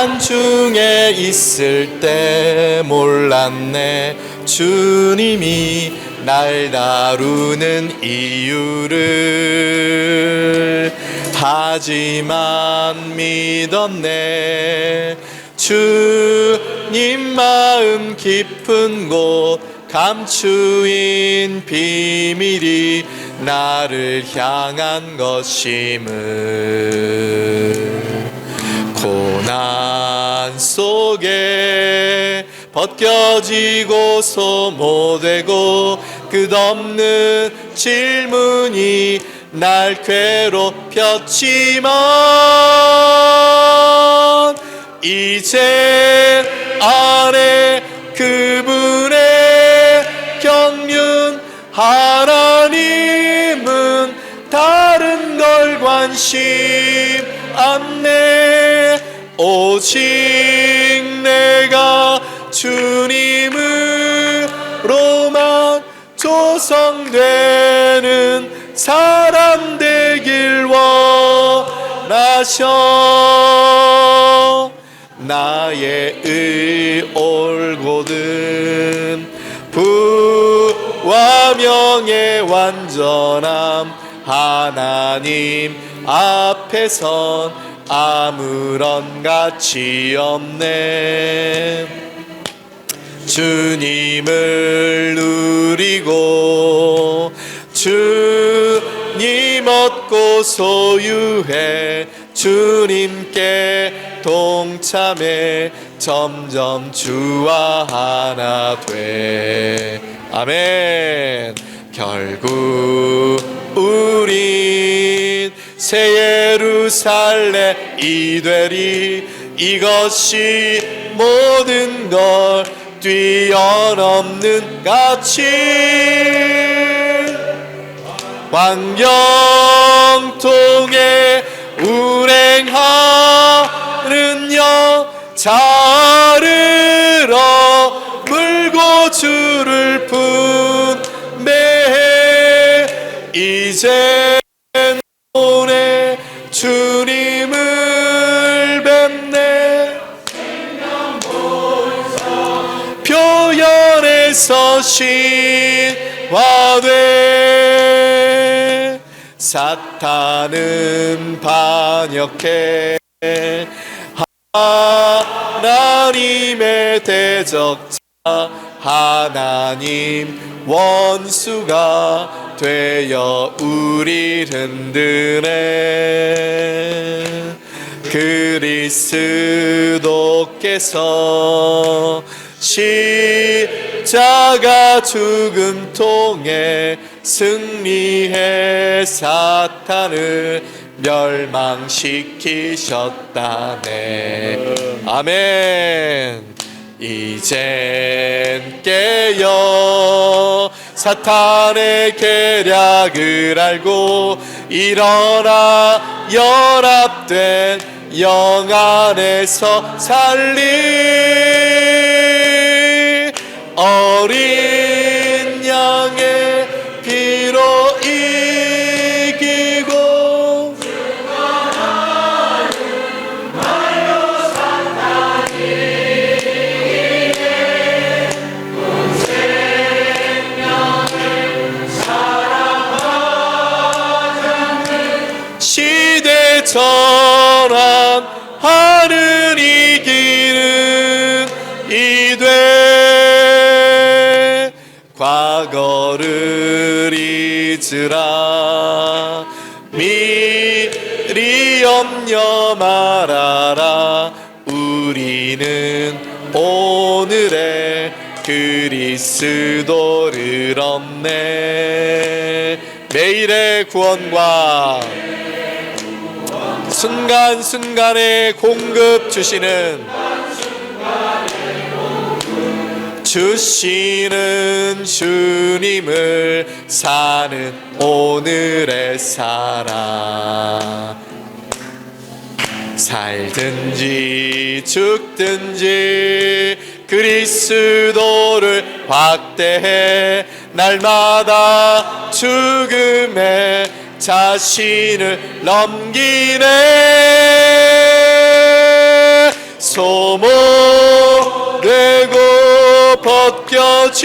산중에 있을 때 몰랐네 주님이 날 다루는 이유를. 하지만 믿었네 주님 마음 깊은 곳 감추인 비밀이 나를 향한 것임을. 고난 속에 벗겨지고 소모되고 끝없는 질문이 날 괴롭혔지만 이제 안에 그분의 경륜 하나님은 다른 걸 관심 않네. 오직 내가 주님으로만 조성되는 사람 되길 원하셔. 나의 의올곧은 부와 명예 완전함 하나님 앞에선 아무런 가치 없네. 주님을 누리고 주님 얻고 소유해 주님께 동참해 점점 주와 하나 돼. 아멘. 결국 우린 새 예루살렘이 되리. 이것이 모든 걸 뛰어넘는 가치. 환경통에 운행하는 영 자르러 물고 주를 분배해. 이젠 오늘 주님을 뵙네. 표현에서 신화돼. 사탄은 반역해 하나님의 대적자 하나님 원수가 되어 우릴 흔드네. 그리스도께서 십자가 죽음 통해 승리해 사탄을 멸망시키셨다네. 아멘. 이젠 깨어 사탄의 계략을 알고 일어나 연합된 영 안에서 살리. 어린 양의 피로 이기고 시대 전환하는 이기는 이돼. 과거를 잊으라. 미리 염려 말아라. 우리는 오늘의 그리스도를 얻네. 매일의 구원과 순간순간의 공급 주시는 주님을 사는 오늘의 살아. 살든지 죽든지 그리스도를 확대해 날마다 죽음에 자신을 넘기네. 소모되고 벗겨지지만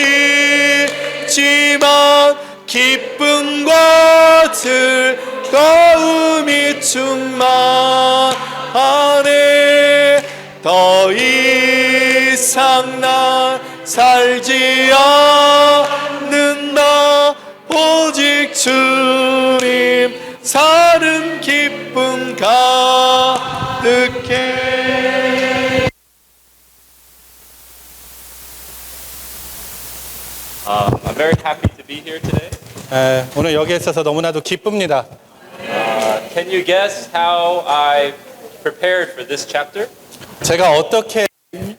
기쁨과 즐거움이 충만하네. 더 이상 난 살지 않는다. 오직 주님 사는 기쁨 가득해. I'm very happy to be here today. 오늘 여기에 있어서 너무나도 기쁩니다. Can you guess how I prepared for this chapter? 제가 어떻게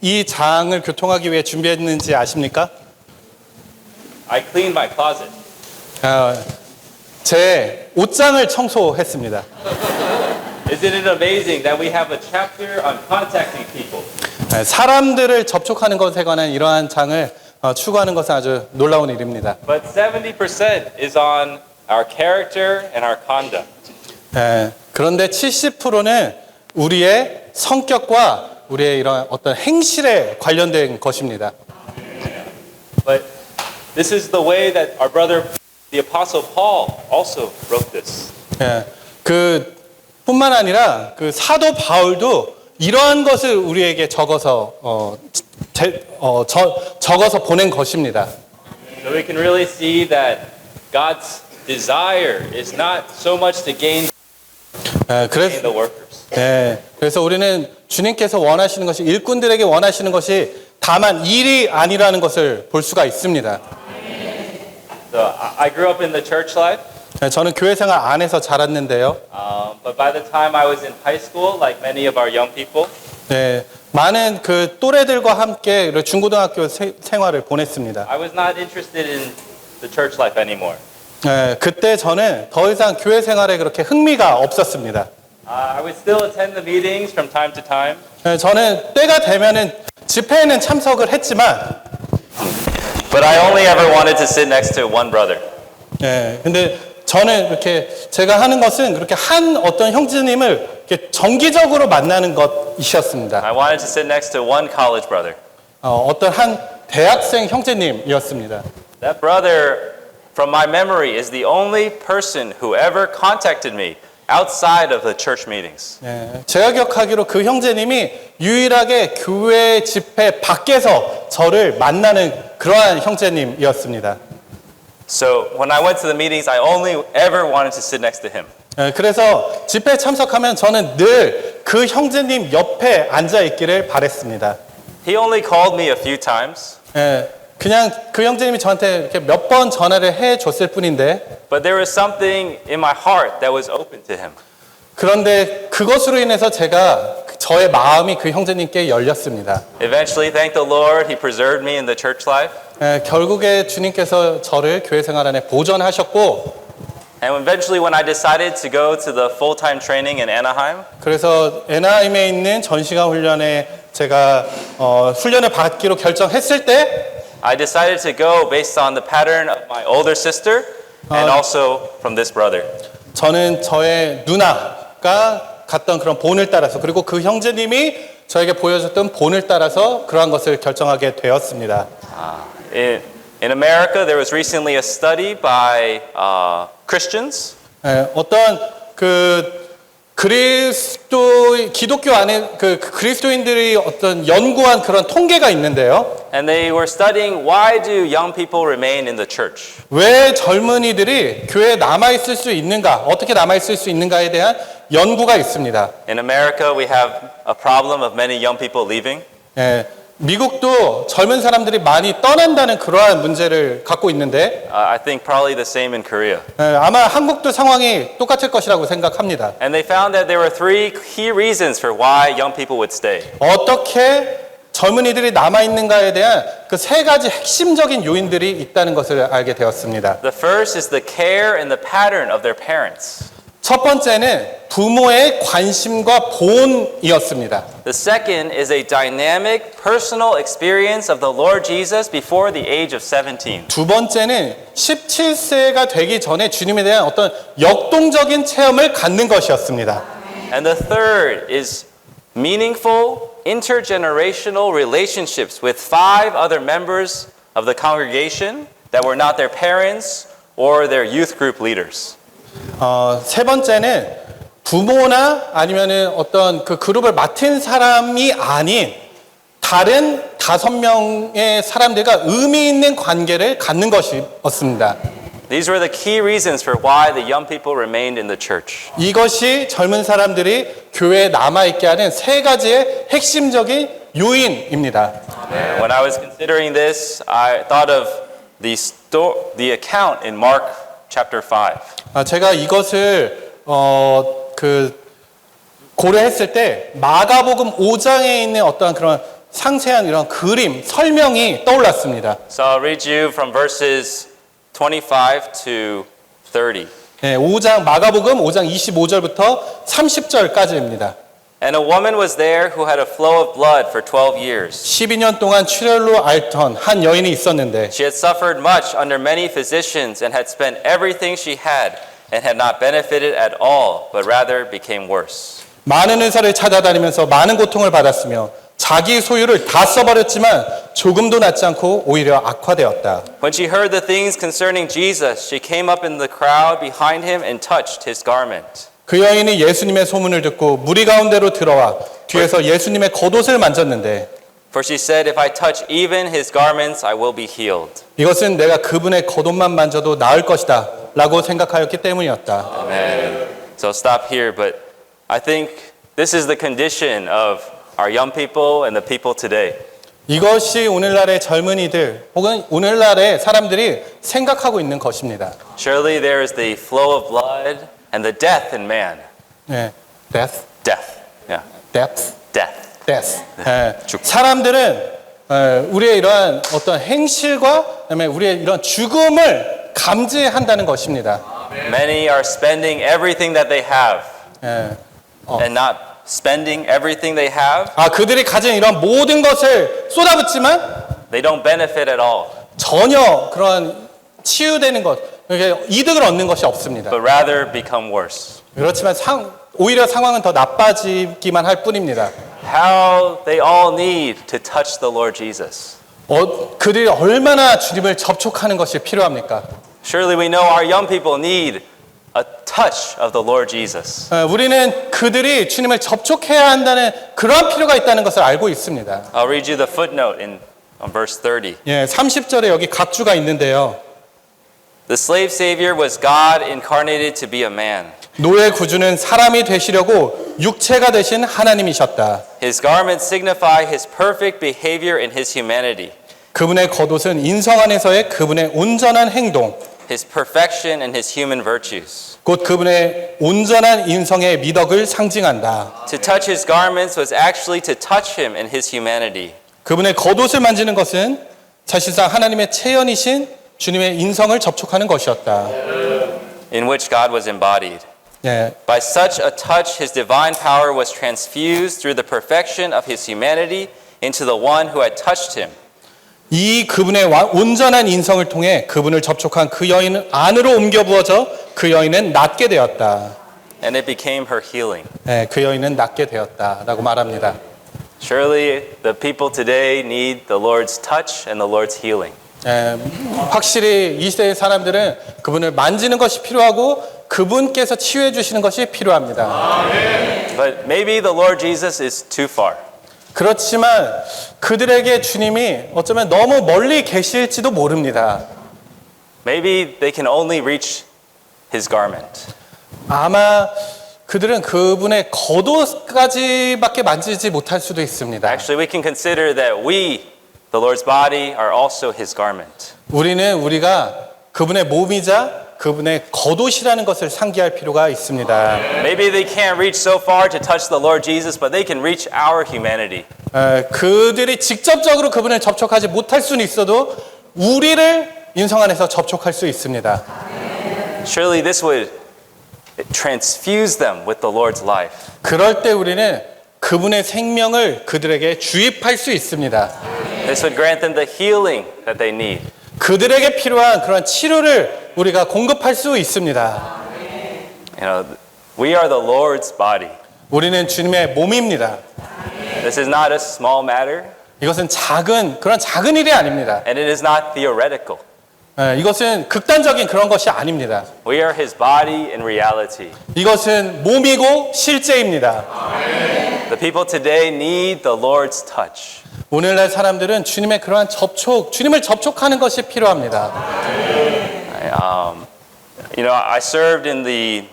이 장을 교통하기 위해 준비했는지 아십니까? I cleaned my closet. 제 옷장을 청소했습니다. Isn't it amazing that we have a chapter on contacting people? 사람들을 접촉하는 것에 관한 이러한 장을 추구하는 것은 아주 놀라운 일입니다. But 70% is on our character and our conduct. 그런데 70%는 우리의 성격과 우리의 이런 어떤 행실에 관련된 것입니다. But this is the way that our brother, the Apostle Paul, also wrote this. 그 뿐만 아니라 그 사도 바울도 이러한 것을 우리에게 적어서 적어서 보낸 것입니다. So we can really see that God's desire is not so much to gain 그래서 the workers. 그래서 우리는 주님께서 원하시는 것이 일꾼들에게 원하시는 것이 다만 일이 아니라는 것을 볼 수가 있습니다. So I grew up in the church life. 저는 교회 생활 안에서 자랐는데요. But by the time I was in high school, like many of our young people, 많은 그 또래들과 함께 중고등학교 생활을 보냈습니다. I was not interested in the church life anymore. 그때 저는 더 이상 교회 생활에 그렇게 흥미가 없었습니다. I would still attend the meetings from time to time. 저는 때가 되면은 집회에는 참석을 했지만, But I only ever wanted to sit next to one brother. 근데 저는 이렇게 제가 하는 것은 그렇게 한 어떤 형제님을 이렇게 정기적으로 만나는 것이었습니다. I wanted to sit next to one college brother. 어떤 한 대학생 형제님이었습니다. That brother, from my memory, is the only person who ever contacted me outside of the church meetings. 제가 기억하기로 그 형제님이 유일하게 교회 집회 밖에서 저를 만나는 그러한 형제님이었습니다. So when I went to the meetings, I only ever wanted to sit next to him. 그래서 집회에 참석하면 저는 늘 그 형제님 옆에 앉아 있기를 바랬습니다. He only called me a few times. 그냥 그 형제님이 저한테 이렇게 몇 번 전화를 해 줬을 뿐인데, But there was something in my heart that was open to him. 그런데 그것으로 인해서 제가 저의 마음이 그 형제님께 열렸습니다. Eventually, thank the Lord, He preserved me in the church life. 결국에 주님께서 저를 교회 생활 안에 보존하셨고, And eventually, when I decided to go to the full-time training in Anaheim, 그래서 애나하임에 있는 전시관 훈련에 제가 훈련을 받기로 결정했을 때, I decided to go based on the pattern of my older sister and also from this brother. 저는 저의 누나가 갔던 그런 본을 따라서, 그리고 그 형제님이 저에게 보여줬던 본을 따라서 그러한 것을 결정하게 되었습니다. In America, there was recently a study by Christians. 어떤 그 기독교 안에 그 그리스도인들이 어떤 연구한 그런 통계가 있는데요. And they were studying why do young people remain in the church? 왜 젊은이들이 교회에 남아 있을 수 있는가, 어떻게 남아 있을 수 있는가에 대한 연구가 있습니다. In America, we have a problem of many young people leaving. 미국도 젊은 사람들이 많이 떠난다는 그러한 문제를 갖고 있는데, I think probably the same in Korea. 아마 한국도 상황이 똑같을 것이라고 생각합니다. And they found that there were three key reasons for why young people would stay. 어떻게 젊은이들이 남아 있는가에 대한 그 세 가지 핵심적인 요인들이 있다는 것을 알게 되었습니다. The first is the care and the pattern of their parents. 첫 번째는 부모의 관심과 보온이었습니다. The second is a dynamic personal experience of the Lord Jesus before the age of 17. 두 번째는 17세가 되기 전에 주님에 대한 어떤 역동적인 체험을 갖는 것이었습니다. And the third is meaningful, intergenerational relationships with 5 other members of the congregation that were not their parents or their youth group leaders. 세 번째는 부모나 아니면은 어떤 그 그룹을 맡은 사람이 아닌 다른 5명의 사람들과 의미 있는 관계를 갖는 것이었습니다. These were the key reasons for why the young people remained in the church. 이것이 젊은 사람들이 교회에 남아있게 하는 3가지의 핵심적인 요인입니다. When I was considering this, I thought of the account in Mark chapter 5. 제가 이것을 고려했을 때 마가복음 5장에 있는 어떠한 그런 상세한 이런 그림, 설명이 떠올랐습니다. So I'll read you from verses 25 to 30. 네, 마가복음 5장 25절부터 30절까지입니다. And a woman was there who had a flow of blood for 12 years. 12년 동안 출혈로 앓던 한 여인이 있었는데 She had suffered much under many physicians and had spent everything she had and had not benefited at all, but rather became worse. 많은 의사를 찾아다니면서 많은 고통을 받았으며 자기 소유를 다 써버렸지만 조금도 낫지 않고 오히려 악화되었다. When she heard the things concerning Jesus, she came up in the crowd behind him and touched his garment. 그 여인이 예수님의 소문을 듣고 무리 가운데로 들어와 뒤에서 예수님의 겉옷을 만졌는데 For she said, If I touch even his garments, I will be healed. 이것은 내가 그분의 겉옷만 만져도 나을 것이다 라고 생각하였기 때문이었다. Amen. So stop here, but I think this is the condition of our young people and the people today. 이것이 오늘날의 젊은이들 혹은 오늘날의 사람들이 생각하고 있는 것입니다. Surely there is the flow of blood and the death in man. 네, death, Death. Yeah. death, Death. death. 네, 사람들은 우리의 이러한 어떤 행실과 그다음에 우리의 이런 죽음을 감지한다는 것입니다. Many are spending everything that they have 네. and not spending everything they have. 그들이 가진 이런 모든 것을 쏟아붓지만 They don't benefit at all, 전혀 그런 치유되는 것, 이렇게 이득을 얻는 것이 없습니다. but rather become worse. 그렇지만 오히려 상황은 더 나빠지기만 할 뿐입니다. How they all need to touch the Lord Jesus. 그들이 얼마나 주님을 접촉하는 것이 필요합니까? Surely we know our young people need a touch of the Lord Jesus. 우리는 그들이 주님을 접촉해야 한다는 그런 필요가 있다는 것을 알고 있습니다. I'll read you the footnote on verse 30. 예, 30절에 여기 각주가 있는데요. The slave savior was God incarnated to be a man. 노예 구주는 사람이 되시려고 육체가 되신 하나님이셨다. His garments signify his perfect behavior in his humanity, 그분의 겉옷은 인성 안에서의 그분의 온전한 행동, his perfection and his human virtues. 곧 그분의 온전한 인성의 미덕을 상징한다. To touch his garments was actually to touch him in his humanity. 그분의 겉옷을 만지는 것은 사실상 하나님의 체현이신 주님의 인성을 접촉하는 것이었다. In which God was embodied. 예, By such a touch, his divine power was transfused through the perfection of his humanity into the one who had touched him. 이 그분의 온전한 인성을 통해 그분을 접촉한 그 여인 안으로 옮겨 부어져 그 여인은 낫게 되었다. And it became her healing. 예, 그 여인은 낫게 되었다라고 말합니다. Surely the people today need the Lord's touch and the Lord's healing. 예, 확실히 이 시대의 사람들은 그분을 만지는 것이 필요하고 그분께서 치유해 주시는 것이 필요합니다. But maybe the Lord Jesus is too far. 그렇지만 그들에게 주님이 어쩌면 너무 멀리 계실지도 모릅니다. Maybe they can only reach his garment. 아마 그들은 그분의 겉옷까지밖에 만지지 못할 수도 있습니다. Actually, we can consider that we, the Lord's body, are also his garment. 우리가 그분의 몸이자 그분의 겉옷이라는 것을 상기할 필요가 있습니다. Maybe they can't reach so far to touch the Lord Jesus, but they can reach our humanity. 그들이 직접적으로 그분을 접촉하지 못할 수는 있어도 우리를 인성 안에서 접촉할 수 있습니다. Surely this would transfuse them with the Lord's life. 그럴 때 우리는 그분의 생명을 그들에게 주입할 수 있습니다. This would grant them the healing that they need. 그들에게 필요한 그런 치료를 우리가 공급할 수 있습니다. You know, we are the Lord's body. 우리는 주님의 몸입니다. The This is not a small matter, 이것은 그런 작은 일이 아닙니다. and it is not theoretical. 이것은 극단적인 그런 것이 아닙니다. We are his body in reality. 이것은 몸이고 실제입니다. The people today need the Lord's touch. 오늘날 사람들은 주님의 그러한 주님을 접촉하는 것이 필요합니다. I served in the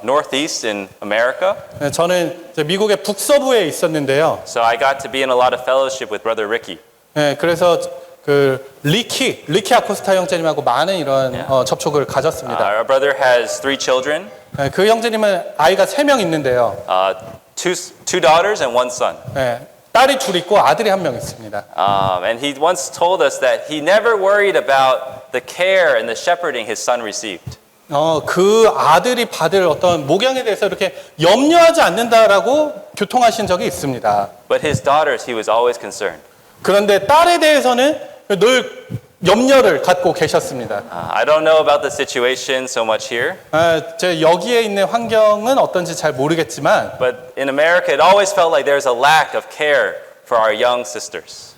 Northeast in America, 저는 이제 미국의 북서부에 있었는데요. so I got to be in a lot of fellowship with Brother Ricky. 그래서 그 리키 아코스타 형제님하고 많은 이런 접촉을 가졌습니다. Our brother has 3 children, 그 형제님은 아이가 3명 있는데요. two daughters and 1 son. 딸이 둘 있고 아들이 1명 있습니다. And he once told us that he never worried about the care and the shepherding his son received. 그 아들이 받을 어떤 목양에 대해서 이렇게 염려하지 않는다라고 교통하신 적이 있습니다. But his daughters, he was always concerned. 그런데 딸에 대해서는 늘 염려를 갖고 계셨습니다. I don't know about the situation so much here, 제 여기에 있는 환경은 어떤지 잘 모르겠지만, but in America it always felt like there's a lack of care for our young sisters.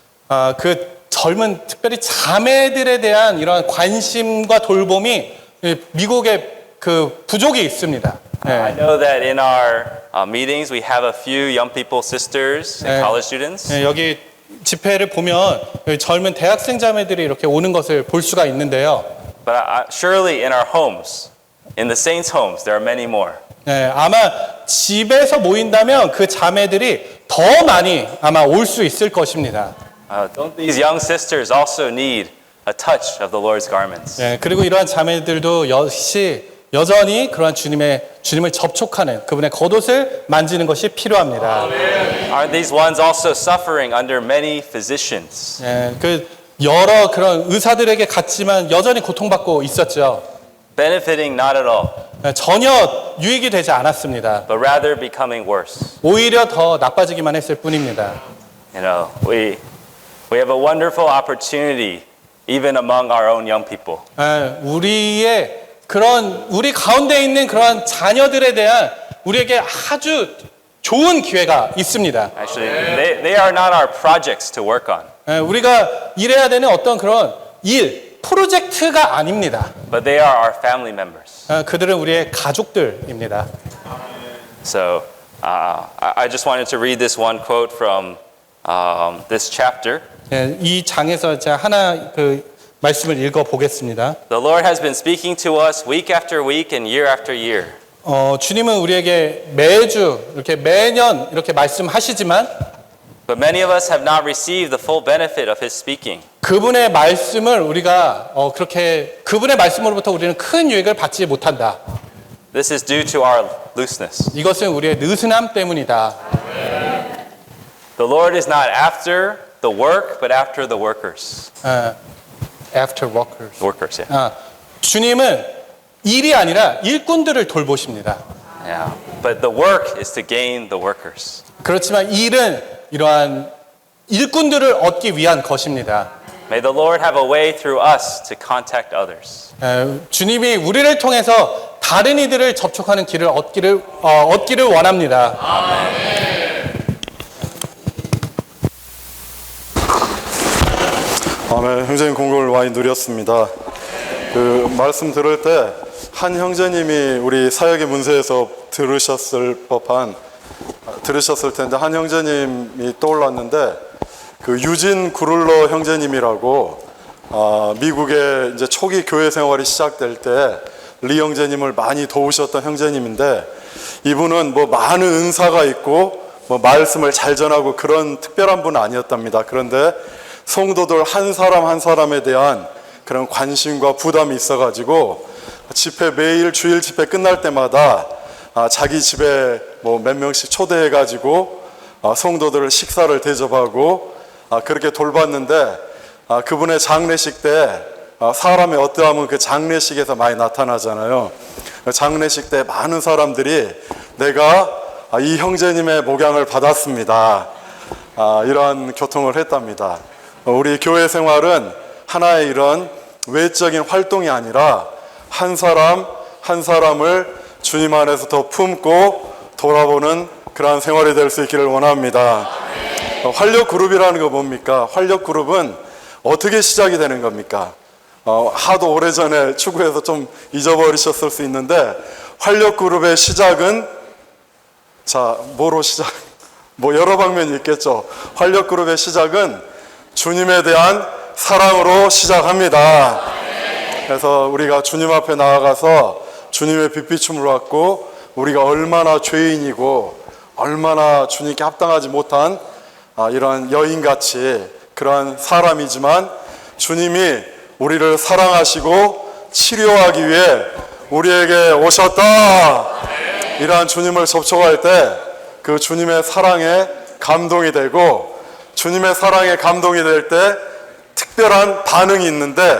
그 젊은 특별히 자매들에 대한 이런 관심과 돌봄이 미국에 그 부족이 있습니다. I know that in our meetings we have a few young people sisters and college students. 여기 집회를 보면 젊은 대학생 자매들이 이렇게 오는 것을 볼 수가 있는데요. But surely in our homes, in the saints' homes, there are many more. 아마 집에서 모인다면 그 자매들이 더 많이 아마 올 수 있을 것입니다. Don't these young sisters also need a touch of the Lord's garments? 그리고 이러한 자매들도 역시 여전히 그러한 주님을 접촉하는 그분의 겉옷을 만지는 것이 필요합니다. Aren't these ones also suffering under many physicians? 그 여러 그런 의사들에게 갔지만 여전히 고통받고 있었죠. Benefiting not at all, 전혀 유익이 되지 않았습니다. but rather becoming worse. 오히려 더 나빠지기만 했을 뿐입니다. You know, we have a wonderful opportunity even among our own young people. 우리 가운데 있는 그러한 자녀들에 대한 우리에게 아주 좋은 기회가 있습니다. Actually, they are not our projects to work on, 우리가 일해야 되는 어떤 그런 프로젝트가 아닙니다. but they are our family members. 그들은 우리의 가족들입니다. So I just wanted to read this one quote from this chapter. 이 장에서 제가 하나 그 말씀을 읽어 보겠습니다. The Lord has been speaking to us week after week and year after year. 주님은 우리에게 매주 이렇게 매년 이렇게 말씀하시지만 But many of us have not received the full benefit of His speaking. 그분의 말씀을 우리가 그분의 말씀으로부터 우리는 큰 유익을 받지 못한다. This is due to our looseness. 이것은 우리의 느슨함 때문이다. The Lord is not after the work, but after the workers. After workers. Workers, yeah. 주님은 일이 아니라 일꾼들을 돌보십니다. Yeah. But the work is to gain the workers. 그렇지만 일은 이러한 일꾼들을 얻기 위한 것입니다. May the Lord have a way through us to contact others. 주님이 우리를 통해서 다른 이들을 접촉하는 길을 얻기를 원합니다. 아멘. 형제님 공급을 많이 누렸습니다. 그 말씀 들을 때 한 형제님이 우리 사역의 문세에서 들으셨을 텐데 한 형제님이 떠올랐는데 그 유진 구룰러 형제님이라고 미국의 이제 초기 교회 생활이 시작될 때 리 형제님을 많이 도우셨던 형제님인데 이분은 뭐 많은 은사가 있고 뭐 말씀을 잘 전하고 그런 특별한 분은 아니었답니다. 그런데 성도들 한 사람 한 사람에 대한 그런 관심과 부담이 있어가지고 집회 매일 주일 집회 끝날 때마다 자기 집에 뭐 몇 명씩 초대해가지고 성도들을 식사를 대접하고 그렇게 돌봤는데 그분의 장례식 때 사람의 어떠함은 그 장례식에서 많이 나타나잖아요. 장례식 때 많은 사람들이 내가 이 형제님의 목양을 받았습니다. 이러한 교통을 했답니다. 우리 교회 생활은 하나의 이런 외적인 활동이 아니라 한 사람 한 사람을 주님 안에서 더 품고 돌아보는 그러한 생활이 될 수 있기를 원합니다. 활력 그룹이라는 거 뭡니까? 활력 그룹은 어떻게 시작이 되는 겁니까? 하도 오래전에 추구해서 좀 잊어버리셨을 수 있는데, 활력 그룹의 시작은, 자, 뭐로 시작? 뭐 여러 방면이 있겠죠. 활력 그룹의 시작은 주님에 대한 사랑으로 시작합니다. 그래서 우리가 주님 앞에 나아가서 주님의 빛비춤을 받고, 우리가 얼마나 죄인이고 얼마나 주님께 합당하지 못한 이러한 여인같이 그러한 사람이지만, 주님이 우리를 사랑하시고 치료하기 위해 우리에게 오셨다, 이러한 주님을 접촉할 때 그 주님의 사랑에 감동이 되고, 주님의 사랑에 감동이 될 때 특별한 반응이 있는데,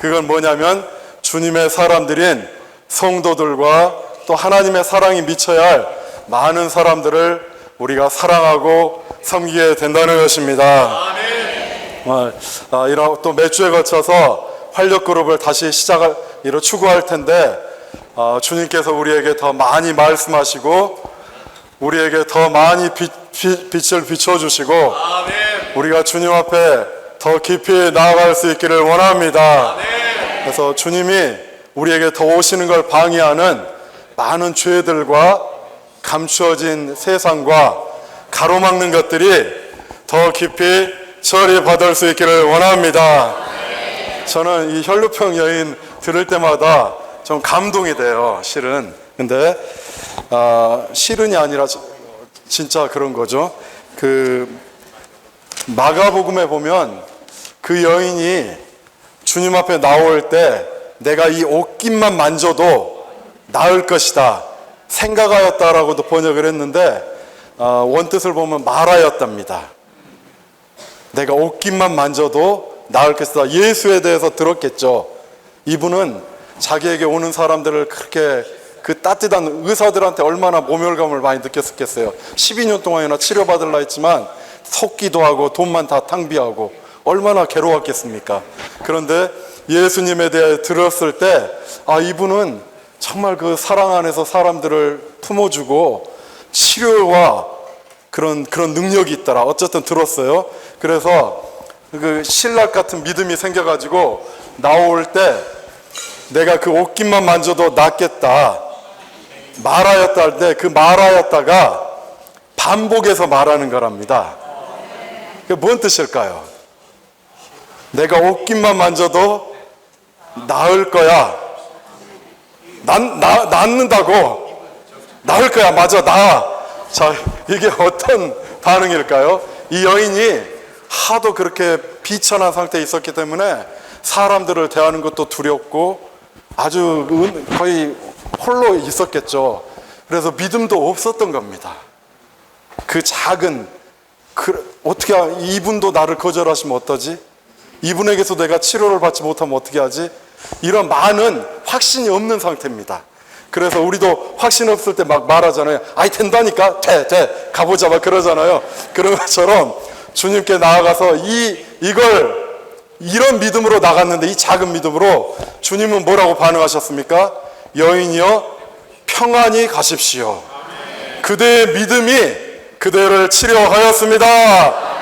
그건 뭐냐면 주님의 사람들인 성도들과 또 하나님의 사랑이 미쳐야 할 많은 사람들을 우리가 사랑하고 섬기게 된다는 것입니다. 이런 또 몇 주에 거쳐서 활력 그룹을 다시 추구할 텐데, 주님께서 우리에게 더 많이 말씀하시고 우리에게 더 많이 빛을 비춰주시고 우리가 주님 앞에 더 깊이 나아갈 수 있기를 원합니다. 그래서 주님이 우리에게 더 오시는 걸 방해하는 많은 죄들과 감추어진 세상과 가로막는 것들이 더 깊이 처리받을 수 있기를 원합니다. 저는 이 혈루병 여인 들을 때마다 좀 감동이 돼요, 실은. 근데 실은이 아니라 진짜 그런 거죠. 그 마가복음에 보면 그 여인이 주님 앞에 나올 때 내가 이 옷깃만 만져도 나을 것이다 생각하였다라고도 번역을 했는데, 원뜻을 보면 말하였답니다. 내가 옷깃만 만져도 나을 것이다. 예수에 대해서 들었겠죠. 이분은 자기에게 오는 사람들을 그렇게 그 따뜻한 의사들한테 얼마나 모멸감을 많이 느꼈겠어요. 12년 동안이나 치료받으려 했지만 속기도 하고 돈만 다 탕비하고 얼마나 괴로웠겠습니까? 그런데 예수님에 대해 들었을 때, 이분은 정말 그 사랑 안에서 사람들을 품어주고 치료와 그런 능력이 있더라. 어쨌든 들었어요. 그래서 그 신락 같은 믿음이 생겨가지고 나올 때 내가 그 옷깃만 만져도 낫겠다 말하였다 할 때, 그 말하였다가 반복해서 말하는 거랍니다. 그게 뭔 뜻일까요? 내가 옷깃만 만져도 나을 거야. 낫는다고. 나을 거야. 맞아, 나아. 자, 이게 어떤 반응일까요? 이 여인이 하도 그렇게 비천한 상태에 있었기 때문에 사람들을 대하는 것도 두렵고 아주 거의 홀로 있었겠죠. 그래서 믿음도 없었던 겁니다. 그 작은, 어떻게 이분도 나를 거절하시면 어떠지? 이분에게서 내가 치료를 받지 못하면 어떻게 하지? 이런 많은 확신이 없는 상태입니다. 그래서 우리도 확신 없을 때 막 말하잖아요. 된다니까? 돼. 가보자. 막 그러잖아요. 그런 것처럼 주님께 나아가서 이런 믿음으로 나갔는데, 이 작은 믿음으로 주님은 뭐라고 반응하셨습니까? 여인이여 평안히 가십시오. 그대의 믿음이 그대를 치료하였습니다.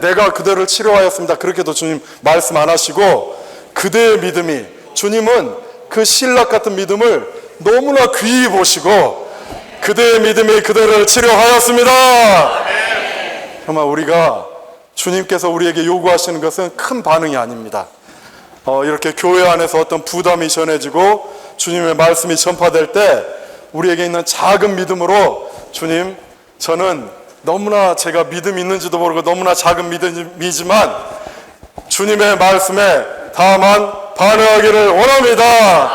내가 그대를 치료하였습니다. 그렇게도 주님 말씀 안 하시고, 그대의 믿음이, 주님은 그 신락 같은 믿음을 너무나 귀히 보시고 그대의 믿음이 그대를 치료하였습니다. 정말 우리가 주님께서 우리에게 요구하시는 것은 큰 반응이 아닙니다. 이렇게 교회 안에서 어떤 부담이 전해지고 주님의 말씀이 전파될 때 우리에게 있는 작은 믿음으로, 주님, 저는 너무나 제가 믿음이 있는지도 모르고 너무나 작은 믿음이지만 주님의 말씀에 다만 반응하기를 원합니다.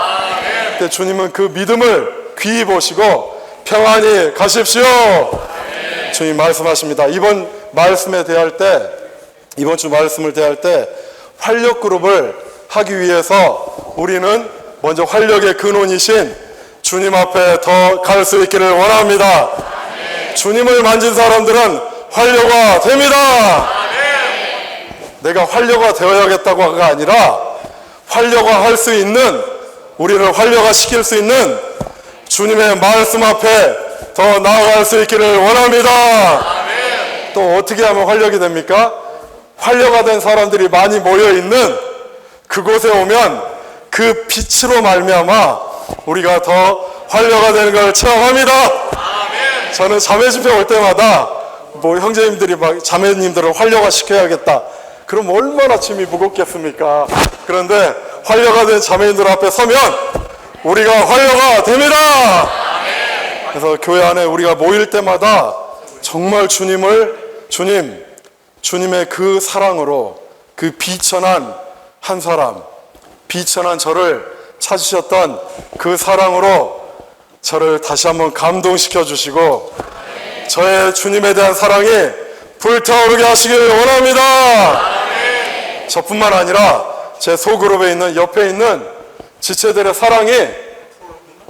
그때 주님은 그 믿음을 귀히 보시고 평안히 가십시오. 주님 말씀하십니다. 이번 주 말씀을 대할 때 활력 그룹을 하기 위해서 우리는 먼저 활력의 근원이신 주님 앞에 더 갈 수 있기를 원합니다. 주님을 만진 사람들은 활력화 됩니다. 내가 활력화 되어야겠다고가 아니라 활력화 할 수 있는, 우리를 활력화 시킬 수 있는 주님의 말씀 앞에 더 나아갈 수 있기를 원합니다. 또 어떻게 하면 활력이 됩니까? 활력화된 사람들이 많이 모여있는 그곳에 오면 그 빛으로 말미암아 우리가 더 활력화되는 걸 체험합니다. 저는 자매 집회 올 때마다 뭐 형제님들이 막 자매님들을 활력화 시켜야겠다. 그럼 얼마나 짐이 무겁겠습니까? 그런데 활력화된 자매님들 앞에 서면 우리가 활력화 됩니다. 그래서 교회 안에 우리가 모일 때마다 정말 주님의 그 사랑으로 그 비천한 한 사람, 비천한 저를 찾으셨던 그 사랑으로 저를 다시 한번 감동시켜 주시고 저의 주님에 대한 사랑이 불타오르게 하시기를 원합니다. 저뿐만 아니라 제 소그룹에 있는 옆에 있는 지체들의 사랑이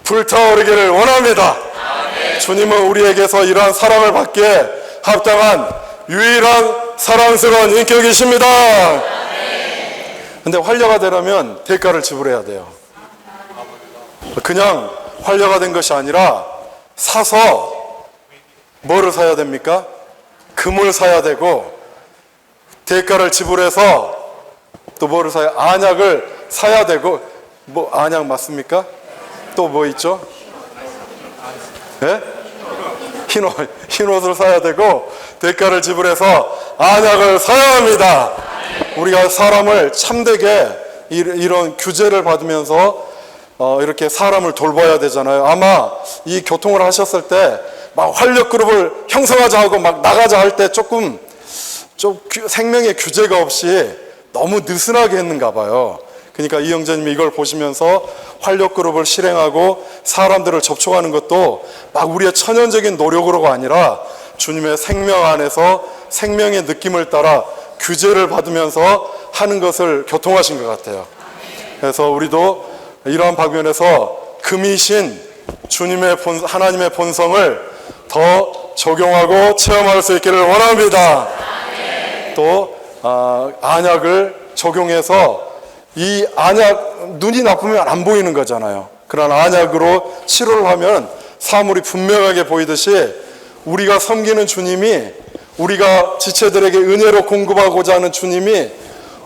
불타오르기를 원합니다. 주님은 우리에게서 이러한 사랑을 받기에 합당한 유일한 사랑스러운 인격이십니다. 근데 활력화 되려면 대가를 지불해야 돼요. 그냥 활력화 된 것이 아니라 사서 뭐를 사야 됩니까? 금을 사야 되고 대가를 지불해서 또 뭐를 사야, 안약을 사야 되고, 뭐 안약 맞습니까? 또 뭐 있죠? 예? 흰 옷을 사야 되고 대가를 지불해서 안약을 사야 합니다. 우리가 사람을 참되게 이런 규제를 받으면서 이렇게 사람을 돌봐야 되잖아요. 아마 이 교통을 하셨을 때 막 활력 그룹을 형성하자 하고 막 나가자 할 때 좀 생명의 규제가 없이 너무 느슨하게 했는가 봐요. 그러니까 이 형제님이 이걸 보시면서 활력 그룹을 실행하고 사람들을 접촉하는 것도 막 우리의 천연적인 노력으로가 아니라 주님의 생명 안에서 생명의 느낌을 따라 규제를 받으면서 하는 것을 교통하신 것 같아요. 그래서 우리도 이러한 방면에서 금이신 주님의 하나님의 본성을 더 적용하고 체험할 수 있기를 원합니다. 또 안약을 적용해서 이 안약, 눈이 나쁘면 안 보이는 거잖아요. 그런 안약으로 치료를 하면 사물이 분명하게 보이듯이 우리가 섬기는 주님이, 우리가 지체들에게 은혜로 공급하고자 하는 주님이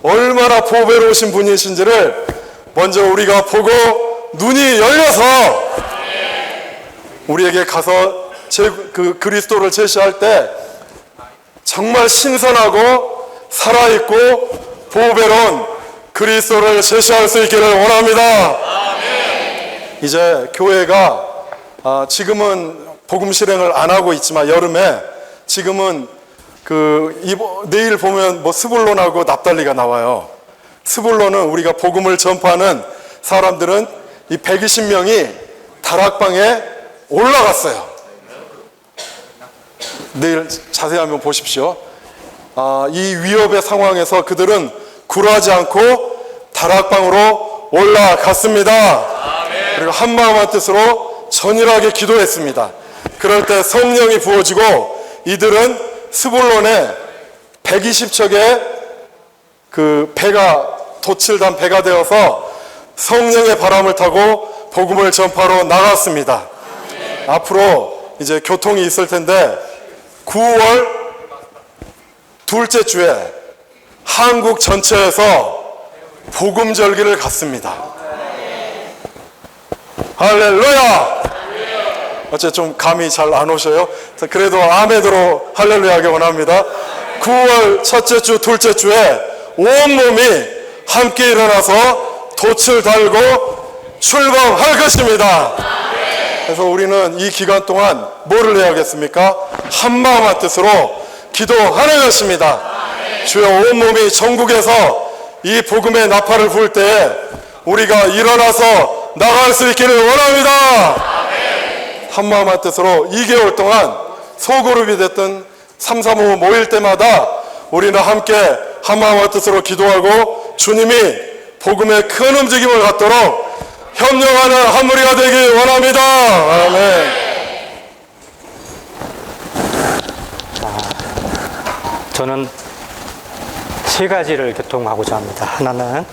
얼마나 보배로우신 분이신지를 먼저 우리가 보고 눈이 열려서 우리에게 가서 그 그리스도를 제시할 때 정말 신선하고 살아있고 보배로운 그리스도를 제시할 수 있기를 원합니다. 이제 교회가 지금은 복음 실행을 안 하고 있지만 여름에 지금은 내일 보면 뭐 스불론하고 납달리가 나와요. 스불론은 우리가 복음을 전파하는 사람들은 이 120명이 다락방에 올라갔어요. 내일 자세히 한번 보십시오. 이 위협의 상황에서 그들은 굴하지 않고 다락방으로 올라갔습니다. 그리고 한마음 한뜻으로 전일하게 기도했습니다. 그럴 때 성령이 부어지고 이들은 스불론에 120척의 그 배가 돛칠단 배가 되어서 성령의 바람을 타고 복음을 전파로 나갔습니다. 앞으로 이제 교통이 있을 텐데 9월 둘째 주에 한국 전체에서 복음절기를 갖습니다. 할렐루야! 어째 좀 감이 잘 안 오셔요? 그래도 아멘으로 할렐루야 하기 원합니다. 9월 첫째 주, 둘째 주에 온몸이 함께 일어나서 돛을 달고 출범할 것입니다. 그래서 우리는 이 기간 동안 뭐를 해야겠습니까? 한마음 한뜻으로 기도하는 것입니다. 주여 온몸이 전국에서 이 복음의 나팔을 부을 때에 우리가 일어나서 나갈 수 있기를 원합니다. 한마음 한뜻으로 2개월 동안 소그룹이 됐든 335 모일 때마다 우리는 함께 한마음 한뜻으로 기도하고 주님이 복음의 큰 움직임을 갖도록 협력하는 한 무리가 되길 원합니다. 아멘. 저는 세 가지를 교통하고자 합니다. 하나는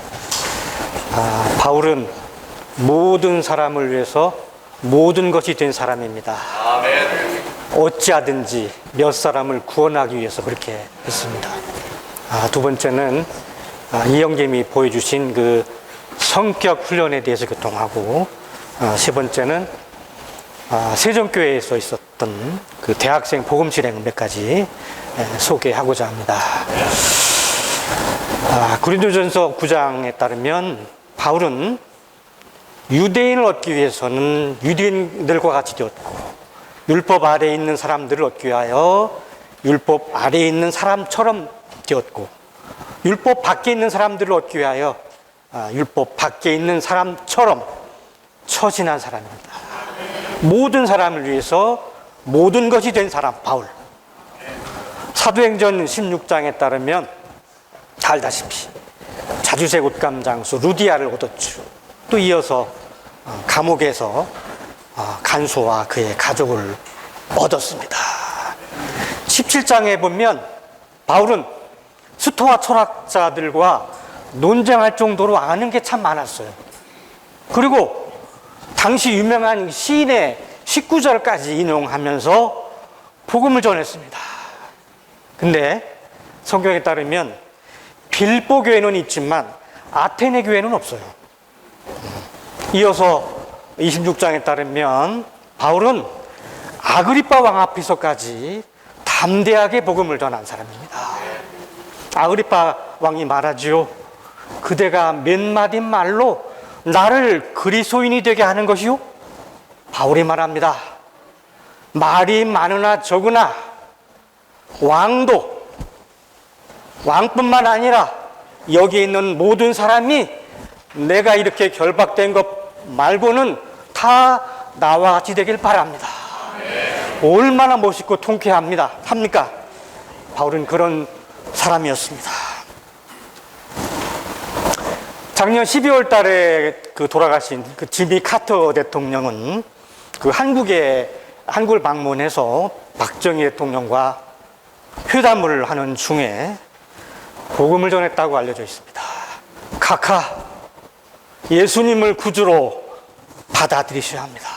바울은 모든 사람을 위해서 모든 것이 된 사람입니다. 어찌하든지 몇 사람을 구원하기 위해서 그렇게 했습니다. 두 번째는 이 형제님이 보여주신 그 성격 훈련에 대해서 교통하고, 세 번째는 세종교회에서 있었던 그 대학생 복음 실행 몇 가지 소개하고자 합니다. 고린도전서 9장에 따르면 바울은 유대인을 얻기 위해서는 유대인들과 같이 되었고, 율법 아래에 있는 사람들을 얻기 위하여 율법 아래에 있는 사람처럼 되었고, 율법 밖에 있는 사람들을 얻기 위하여 율법 밖에 있는 사람처럼 처신한 사람입니다. 모든 사람을 위해서 모든 것이 된 사람, 바울. 사도행전 16장에 따르면 다 알다시피 자주색 옷감 장수 루디아를 얻었죠. 또 이어서 감옥에서 간소와 그의 가족을 얻었습니다. 17장에 보면 바울은 스토아 철학자들과 논쟁할 정도로 아는 게 참 많았어요. 그리고 당시 유명한 시인의 19절까지 인용하면서 복음을 전했습니다. 근데 성경에 따르면 빌보 교회는 있지만 아테네 교회는 없어요. 이어서 26장에 따르면 바울은 아그리빠 왕 앞에서까지 담대하게 복음을 전한 사람입니다. 아그리빠 왕이 말하지요. 그대가 몇 마디 말로 나를 그리스도인이 되게 하는 것이요? 바울이 말합니다. 말이 많으나 적으나 왕뿐만 아니라 여기 있는 모든 사람이 내가 이렇게 결박된 것 말고는 다 나와 같이 되길 바랍니다. 얼마나 멋있고 통쾌합니까? 바울은 그런 사람이었습니다. 작년 12월 달에 그 돌아가신 그 지미 카터 대통령은 그 한국을 방문해서 박정희 대통령과 회담을 하는 중에 복음을 전했다고 알려져 있습니다. 카카, 예수님을 구주로 받아들이셔야 합니다.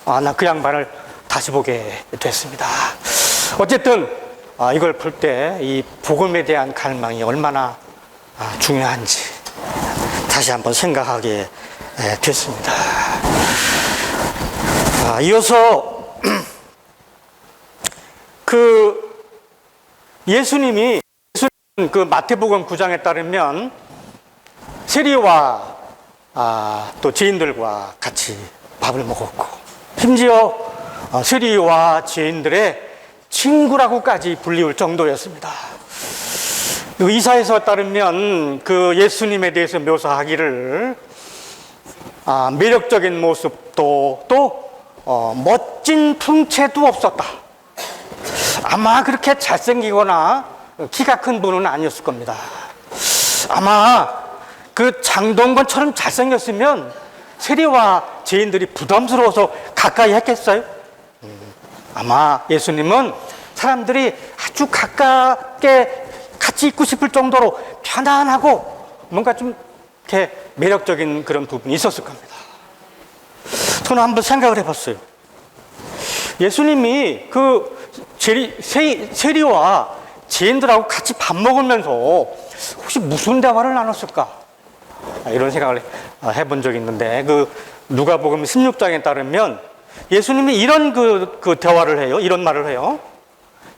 나 그 양반을 다시 보게 됐습니다. 어쨌든 이걸 볼 때 이 복음에 대한 갈망이 얼마나 중요한지 다시 한번 생각하게 됐습니다. 이어서 예수님이 그 마태복음 9장에 따르면 세리와 또 죄인들과 같이 밥을 먹었고, 심지어 세리와 죄인들의 친구라고까지 불리울 정도였습니다. 이사야서에 따르면 그 예수님에 대해서 묘사하기를 매력적인 모습도 또 멋진 풍채도 없었다. 아마 그렇게 잘생기거나 키가 큰 분은 아니었을 겁니다. 아마 그 장동건처럼 잘생겼으면 세리와 죄인들이 부담스러워서 가까이 했겠어요? 아마 예수님은 사람들이 아주 가깝게 같이 있고 싶을 정도로 편안하고 뭔가 좀 이렇게 매력적인 그런 부분이 있었을 겁니다. 저는 한번 생각을 해봤어요. 예수님이 그 세리와 죄인들하고 같이 밥 먹으면서 혹시 무슨 대화를 나눴을까? 이런 생각을 해본 적이 있는데, 그 누가복음 16장에 따르면 예수님이 이런 그 대화를 해요. 이런 말을 해요.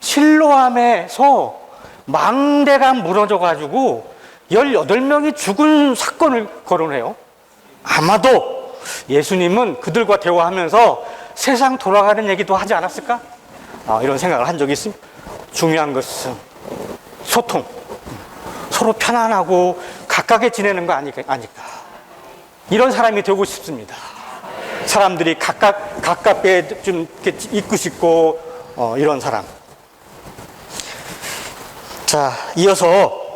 실로암에서 망대가 무너져가지고 18명이 죽은 사건을 거론해요. 아마도 예수님은 그들과 대화하면서 세상 돌아가는 얘기도 하지 않았을까? 이런 생각을 한 적이 있습니다. 중요한 것은 소통, 서로 편안하고 가깝게 지내는 거 아닐까? 이런 사람이 되고 싶습니다. 사람들이 가깝게 좀 이렇게 있고 싶고 이런 사람. 자, 이어서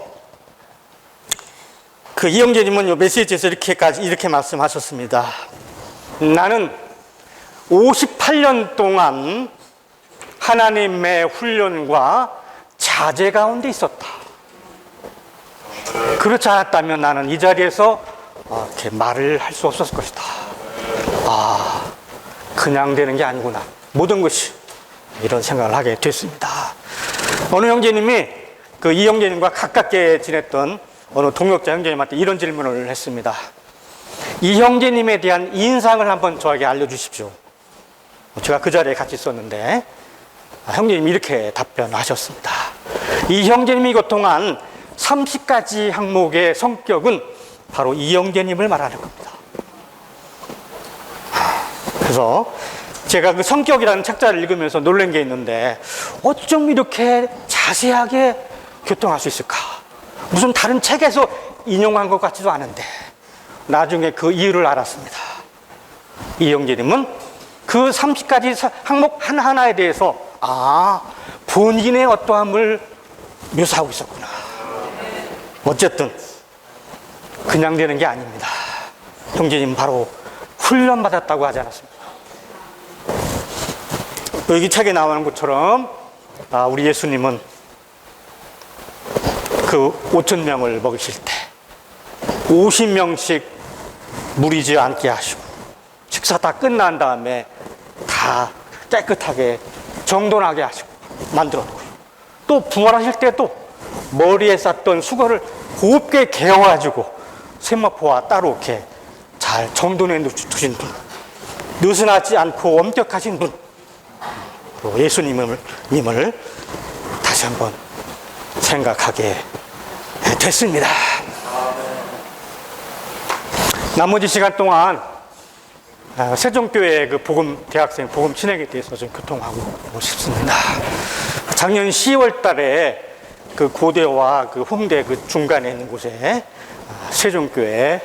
그 이영재님은 메시지에서 이렇게 말씀하셨습니다. 나는 58년 동안 하나님의 훈련과 자제 가운데 있었다. 그렇지 않았다면 나는 이 자리에서 이렇게 말을 할 수 없었을 것이다. 그냥 되는 게 아니구나. 모든 것이. 이런 생각을 하게 됐습니다. 어느 형제님이 이 형제님과 가깝게 지냈던 어느 동역자 형제님한테 이런 질문을 했습니다. 이 형제님에 대한 인상을 한번 저에게 알려주십시오. 제가 그 자리에 같이 있었는데 형제님이 이렇게 답변하셨습니다. 이 형제님이 교통한 30가지 항목의 성격은 바로 이 형제님을 말하는 겁니다. 그래서 제가 그 성격이라는 책자를 읽으면서 놀란 게 있는데 어쩜 이렇게 자세하게 교통할 수 있을까? 무슨 다른 책에서 인용한 것 같지도 않은데 나중에 그 이유를 알았습니다. 이 형제님은 그 30가지 항목 하나하나에 대해서 본인의 어떠함을 묘사하고 있었구나. 어쨌든 그냥 되는 게 아닙니다. 형제님 바로 훈련받았다고 하지 않았습니까? 여기 책에 나오는 것처럼 우리 예수님은 그 5,000명을 먹이실 때 50명씩 무리지 않게 하시고 식사 다 끝난 다음에 다 깨끗하게 정돈하게 하시고 만들었고요. 또 부활하실 때도 머리에 쌌던 수건을 곱게 개어가지고 세마포와 따로 이렇게 잘 정돈해 두신 분, 느슨하지 않고 엄격하신 분, 예수님을 다시 한번 생각하게 됐습니다. 나머지 시간 동안 세종교회 그 대학생 복음 진행에 대해서 좀 교통하고 싶습니다. 작년 10월 달에 그 고대와 그 홍대 그 중간에 있는 곳에 세종교회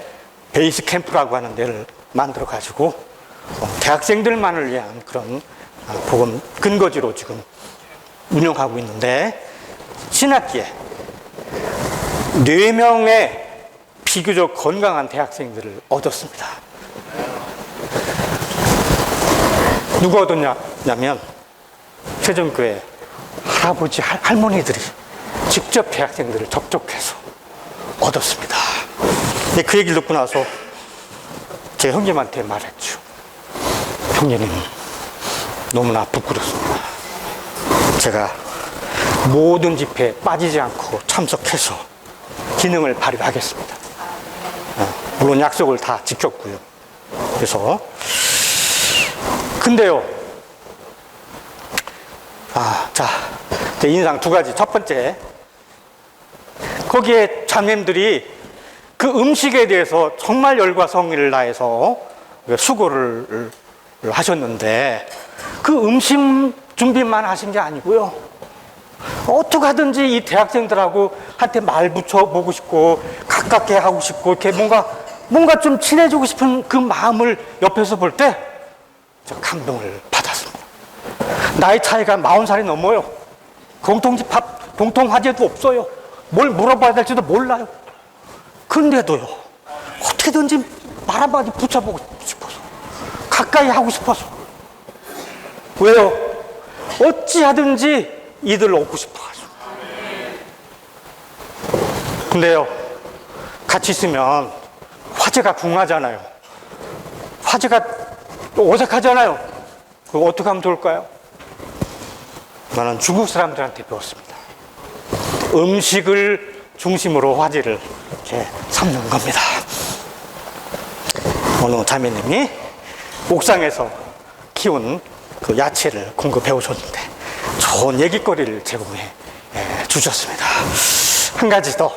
베이스 캠프라고 하는 데를 만들어 가지고 대학생들만을 위한 그런 복음 근거지로 지금 운영하고 있는데 신학기에 4명의 비교적 건강한 대학생들을 얻었습니다. 누가 얻었냐면 세종교회 할아버지 할머니들이 직접 대학생들을 접촉해서 얻었습니다. 근데 그 얘기를 듣고 나서 제 형님한테 말했죠. 형님 너무나 부끄럽습니다. 제가 모든 집회에 빠지지 않고 참석해서 기능을 발휘하겠습니다. 물론 약속을 다 지켰고요. 그래서 근데요. 제 인상 2가지. 첫 번째, 거기에 자매님들이 그 음식에 대해서 정말 열과 성의를 다해서 수고를 하셨는데 그 음식 준비만 하신 게 아니고요. 어떻게 하든지 이 대학생들하고 한테 말 붙여보고 싶고 가깝게 하고 싶고 이렇게 뭔가 좀 친해지고 싶은 그 마음을 옆에서 볼 때 저 감동을 받았습니다. 나이 차이가 40살이 넘어요. 공통 화제도 없어요. 뭘 물어봐야 될지도 몰라요. 근데도요, 어떻게든지 말 한마디 붙여보고 싶어서, 가까이 하고 싶어서. 왜요? 어찌하든지 이들을 얻고 싶어가지고. 근데요, 같이 있으면 화제가 궁하잖아요. 화제가 또 어색하잖아요. 그거 어떻게 하면 좋을까요? 나는 중국 사람들한테 배웠습니다. 음식을 중심으로 화제를 이렇게 삼는 겁니다. 어느 자매님이 옥상에서 키운 그 야채를 공급해 오셨는데 좋은 얘기거리를 제공해 주셨습니다. 한 가지 더.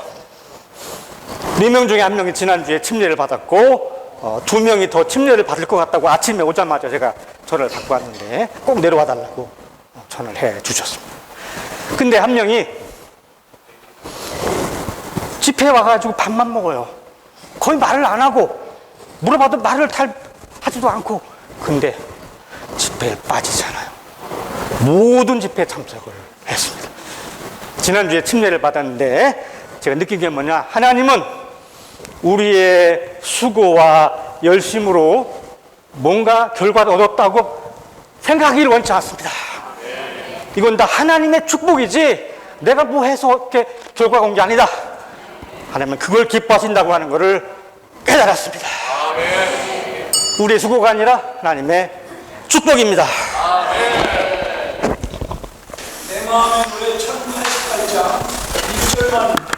4명 중에 1명이 지난주에 침례를 받았고 2명이 더 침례를 받을 것 같다고 아침에 오자마자 제가 전화를 받고 왔는데 꼭 내려와 달라고 전화를 해 주셨습니다. 근데 1명이 집회에 와가지고 밥만 먹어요. 거의 말을 안 하고 물어봐도 말을 하지도 않고. 근데 집회에 빠지잖아요. 모든 집회에 참석을 했습니다. 지난주에 침례를 받았는데 제가 느낀 게 뭐냐, 하나님은 우리의 수고와 열심으로 뭔가 결과를 얻었다고 생각하기를 원치 않습니다. 이건 다 하나님의 축복이지 내가 뭐 해서 이렇게 결과가 온 게 아니다. 하나님은 그걸 기뻐하신다고 하는 것을 깨달았습니다. 우리의 수고가 아니라 하나님의 축복입니다. 내 마음의 노래 1088장 1절만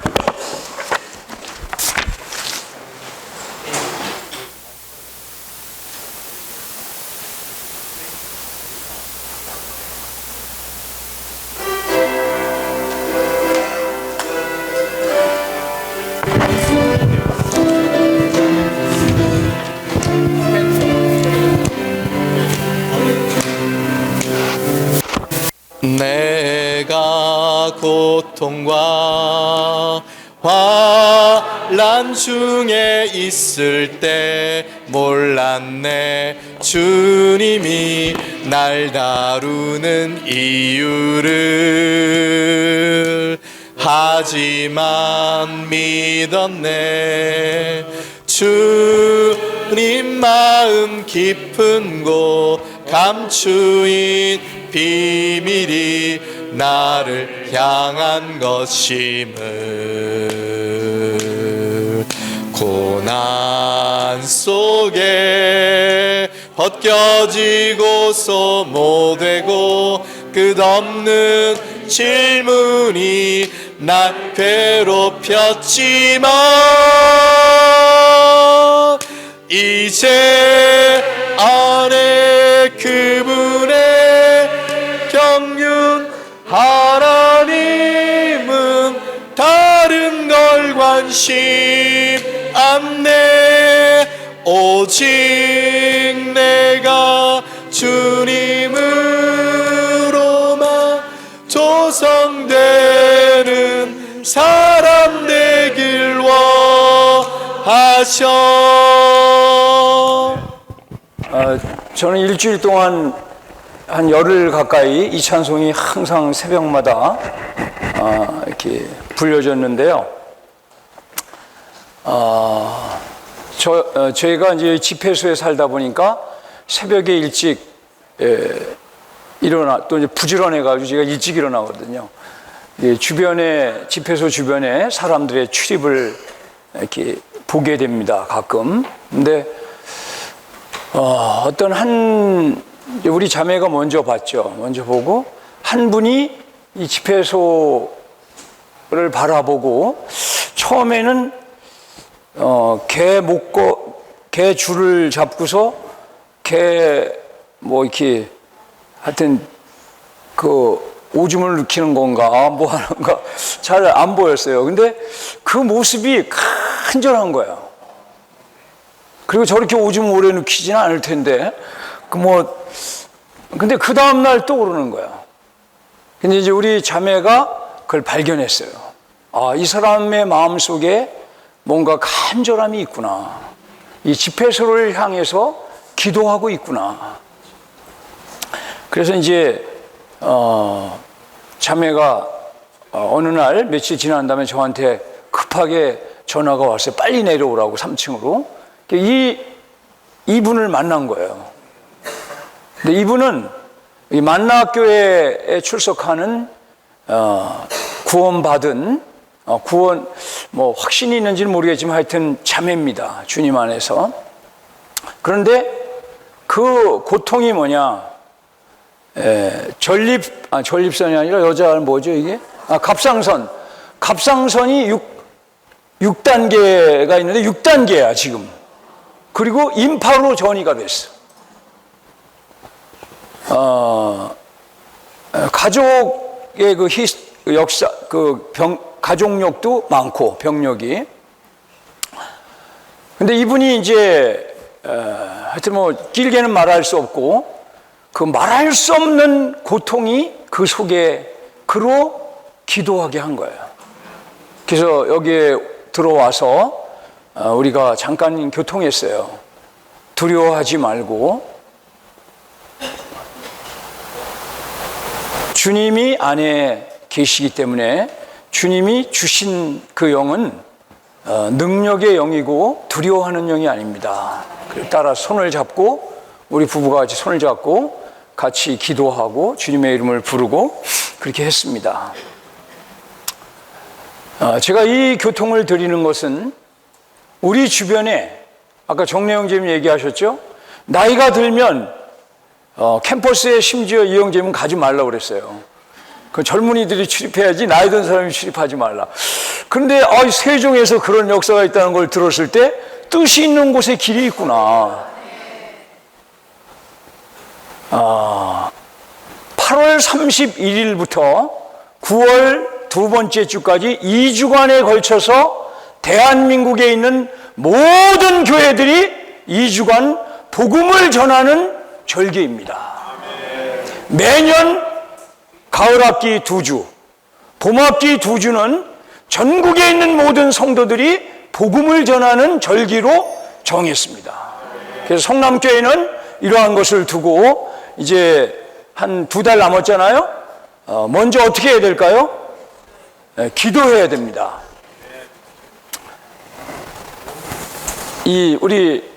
내가 고통과 환난 중에 있을 때 몰랐네 주님이 날 다루는 이유를. 하지만 믿었네 주님 마음 깊은 곳 감추인 비밀이 나를 향한 것임을. 고난 속에 벗겨지고 소모되고 끝없는 질문이 날 괴롭혔지만 이제 안에 그분의 경륜 하나님은 다른 걸 관심 않네. 오직 내가 주님으로만 조성되는 사람 되길 원하셔. 저는 일주일 동안 한 열흘 가까이 이 찬송이 항상 새벽마다 이렇게 불려졌는데요. 저희가 이제 집회소에 살다 보니까 새벽에 일찍 일어나 또 이제 부지런해가지고 제가 일찍 일어나거든요. 주변에 집회소 주변에 사람들의 출입을 이렇게 보게 됩니다. 가끔. 근데 어떤 우리 자매가 먼저 봤죠. 먼저 보고 한 분이 이 집회소를 바라보고 처음에는 개 줄을 잡고서 이렇게 하여튼 오줌을 넣기는 건가 뭐 하는가 잘 안 보였어요. 근데 그 모습이 간절한 거예요. 그리고 저렇게 오줌 오래 넣기지는 않을 텐데 근데 그 다음날 또 오르는 거야. 근데 이제 우리 자매가 그걸 발견했어요. 이 사람의 마음 속에 뭔가 간절함이 있구나. 이 집회소를 향해서 기도하고 있구나. 그래서 이제 자매가 어느 날 며칠 지난 다음에 저한테 급하게 전화가 왔어요. 빨리 내려오라고 3층으로. 이분을 만난 거예요. 근데 이분은 이 만나교회에 출석하는 구원받은 구원 확신이 있는지는 모르겠지만 하여튼 자매입니다. 주님 안에서. 그런데 그 고통이 뭐냐? 전립선이 아니라 여자는 뭐죠 이게? 갑상선. 갑상선이 6단계가 있는데 6단계야 지금. 그리고 임파로 전이가 됐어. 가족의 역사, 가족력도 많고, 병력이. 근데 이분이 이제, 하여튼 길게는 말할 수 없고, 그 말할 수 없는 고통이 그 속에 그로 기도하게 한 거예요. 그래서 여기에 들어와서 우리가 잠깐 교통했어요. 두려워하지 말고, 주님이 안에 계시기 때문에 주님이 주신 그 영은 능력의 영이고 두려워하는 영이 아닙니다. 따라 손을 잡고 우리 부부가 같이 손을 잡고 같이 기도하고 주님의 이름을 부르고 그렇게 했습니다. 제가 이 교통을 드리는 것은 우리 주변에 아까 정래영 집사님 얘기하셨죠? 나이가 들면 캠퍼스에 심지어 이영재님은 가지 말라고 그랬어요. 그 젊은이들이 출입해야지 나이 든 사람이 출입하지 말라. 그런데 세종에서 그런 역사가 있다는 걸 들었을 때 뜻이 있는 곳에 길이 있구나. 8월 31일부터 9월 두 번째 주까지 2주간에 걸쳐서 대한민국에 있는 모든 교회들이 2주간 복음을 전하는 절기입니다. 매년 가을학기 2주, 봄학기 2주는 전국에 있는 모든 성도들이 복음을 전하는 절기로 정했습니다. 그래서 성남교회는 이러한 것을 두고 이제 한 2달 남았잖아요. 먼저 어떻게 해야 될까요? 기도해야 됩니다. 우리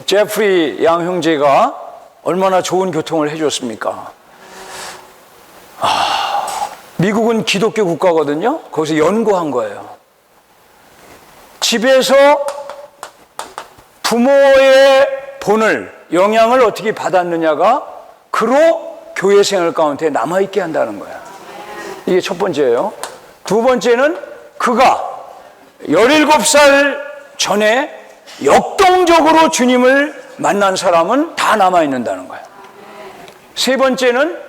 제프리 양 형제가 얼마나 좋은 교통을 해줬습니까? 미국은 기독교 국가거든요. 거기서 연구한 거예요. 집에서 부모의 본을, 영향을 어떻게 받았느냐가 그로 교회 생활 가운데 남아있게 한다는 거예요. 이게 첫 번째예요. 두 번째는 그가 17살 전에 역동적으로 주님을 만난 사람은 다 남아있는다는 거예요. 세 번째는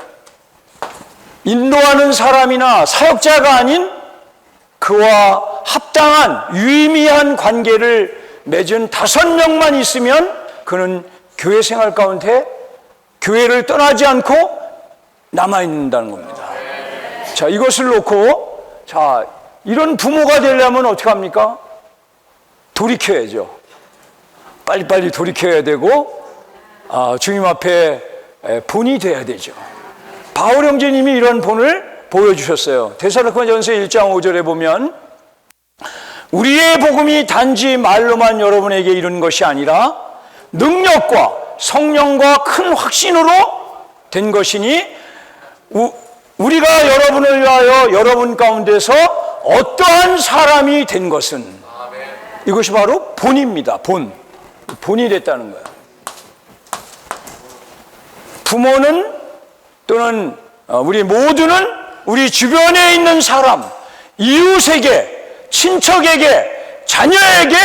인도하는 사람이나 사역자가 아닌 그와 합당한 유의미한 관계를 맺은 5명만 있으면 그는 교회 생활 가운데 교회를 떠나지 않고 남아있는다는 겁니다. 자, 이것을 놓고, 자, 이런 부모가 되려면 어떻게 합니까? 돌이켜야죠. 빨리빨리 돌이켜야 되고, 주님 앞에 본이 돼야 되죠. 바울 형제님이 이런 본을 보여주셨어요. 데살로니가전서 1장 5절에 보면, 우리의 복음이 단지 말로만 여러분에게 이른 것이 아니라 능력과 성령과 큰 확신으로 된 것이니 우리가 여러분을 위하여 여러분 가운데서 어떠한 사람이 된 것은 이것이 바로 본입니다. 본이 됐다는 거예요. 부모는 또는 우리 모두는 우리 주변에 있는 사람, 이웃에게, 친척에게, 자녀에게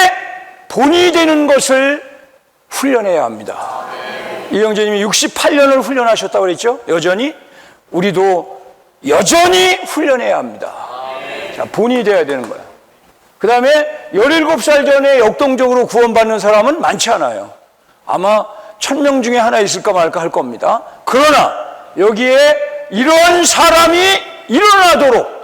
본이 되는 것을 훈련해야 합니다. 이영재님이 68년을 훈련하셨다고 그랬죠? 여전히 우리도 여전히 훈련해야 합니다. 자, 본이 돼야 되는 거예요. 그 다음에 17살 전에 역동적으로 구원받는 사람은 많지 않아요. 아마 1000명 중에 하나 있을까 말까 할 겁니다. 그러나 여기에 이런 사람이 일어나도록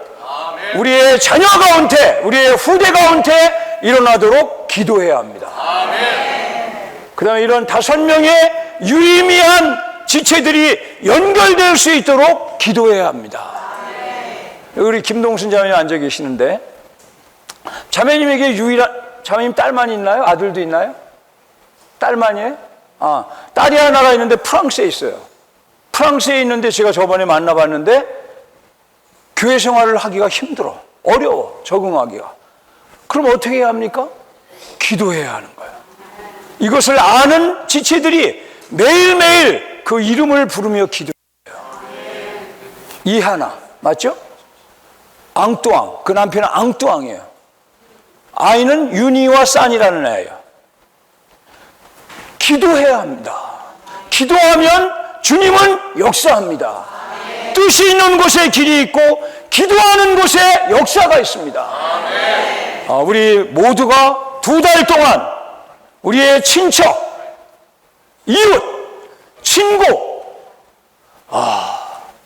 우리의 자녀 가운데, 우리의 후대 가운데 일어나도록 기도해야 합니다. 그 다음에 이런 5명의 유의미한 지체들이 연결될 수 있도록 기도해야 합니다. 우리 김동순 자매님 앉아 계시는데, 자매님에게 자매님 딸만 있나요? 아들도 있나요? 딸만이에요? 딸이 하나가 있는데 프랑스에 있어요. 프랑스에 있는데 제가 저번에 만나봤는데 교회 생활을 하기가 힘들어. 어려워. 적응하기가. 그럼 어떻게 해야 합니까? 기도해야 하는 거예요. 이것을 아는 지체들이 매일매일 그 이름을 부르며 기도해요. 이하나, 맞죠? 앙뚜앙, 그 남편은 앙뚜앙이에요. 아이는 윤희와 싼이라는 애예요. 기도해야 합니다. 기도하면 주님은 역사합니다. 뜻이 있는 곳에 길이 있고 기도하는 곳에 역사가 있습니다. 우리 모두가 2달 동안 우리의 친척, 이웃, 친구,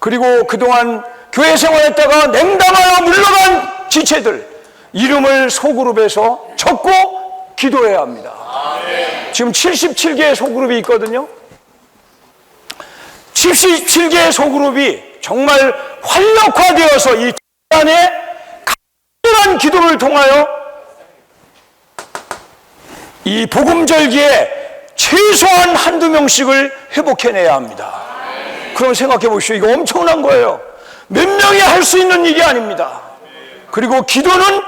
그리고 그동안 교회 생활했다가 냉담하여 물러간 지체들 이름을 소그룹에서 적고 기도해야 합니다. 지금 77개의 소그룹이 있거든요. 77개의 소그룹이 정말 활력화되어서 이 안에 간절한 기도를 통하여 이 복음절기에 최소한 1-2명씩을 회복해내야 합니다. 그럼 생각해 보십시오. 이거 엄청난 거예요. 몇 명이 할 수 있는 일이 아닙니다. 그리고 기도는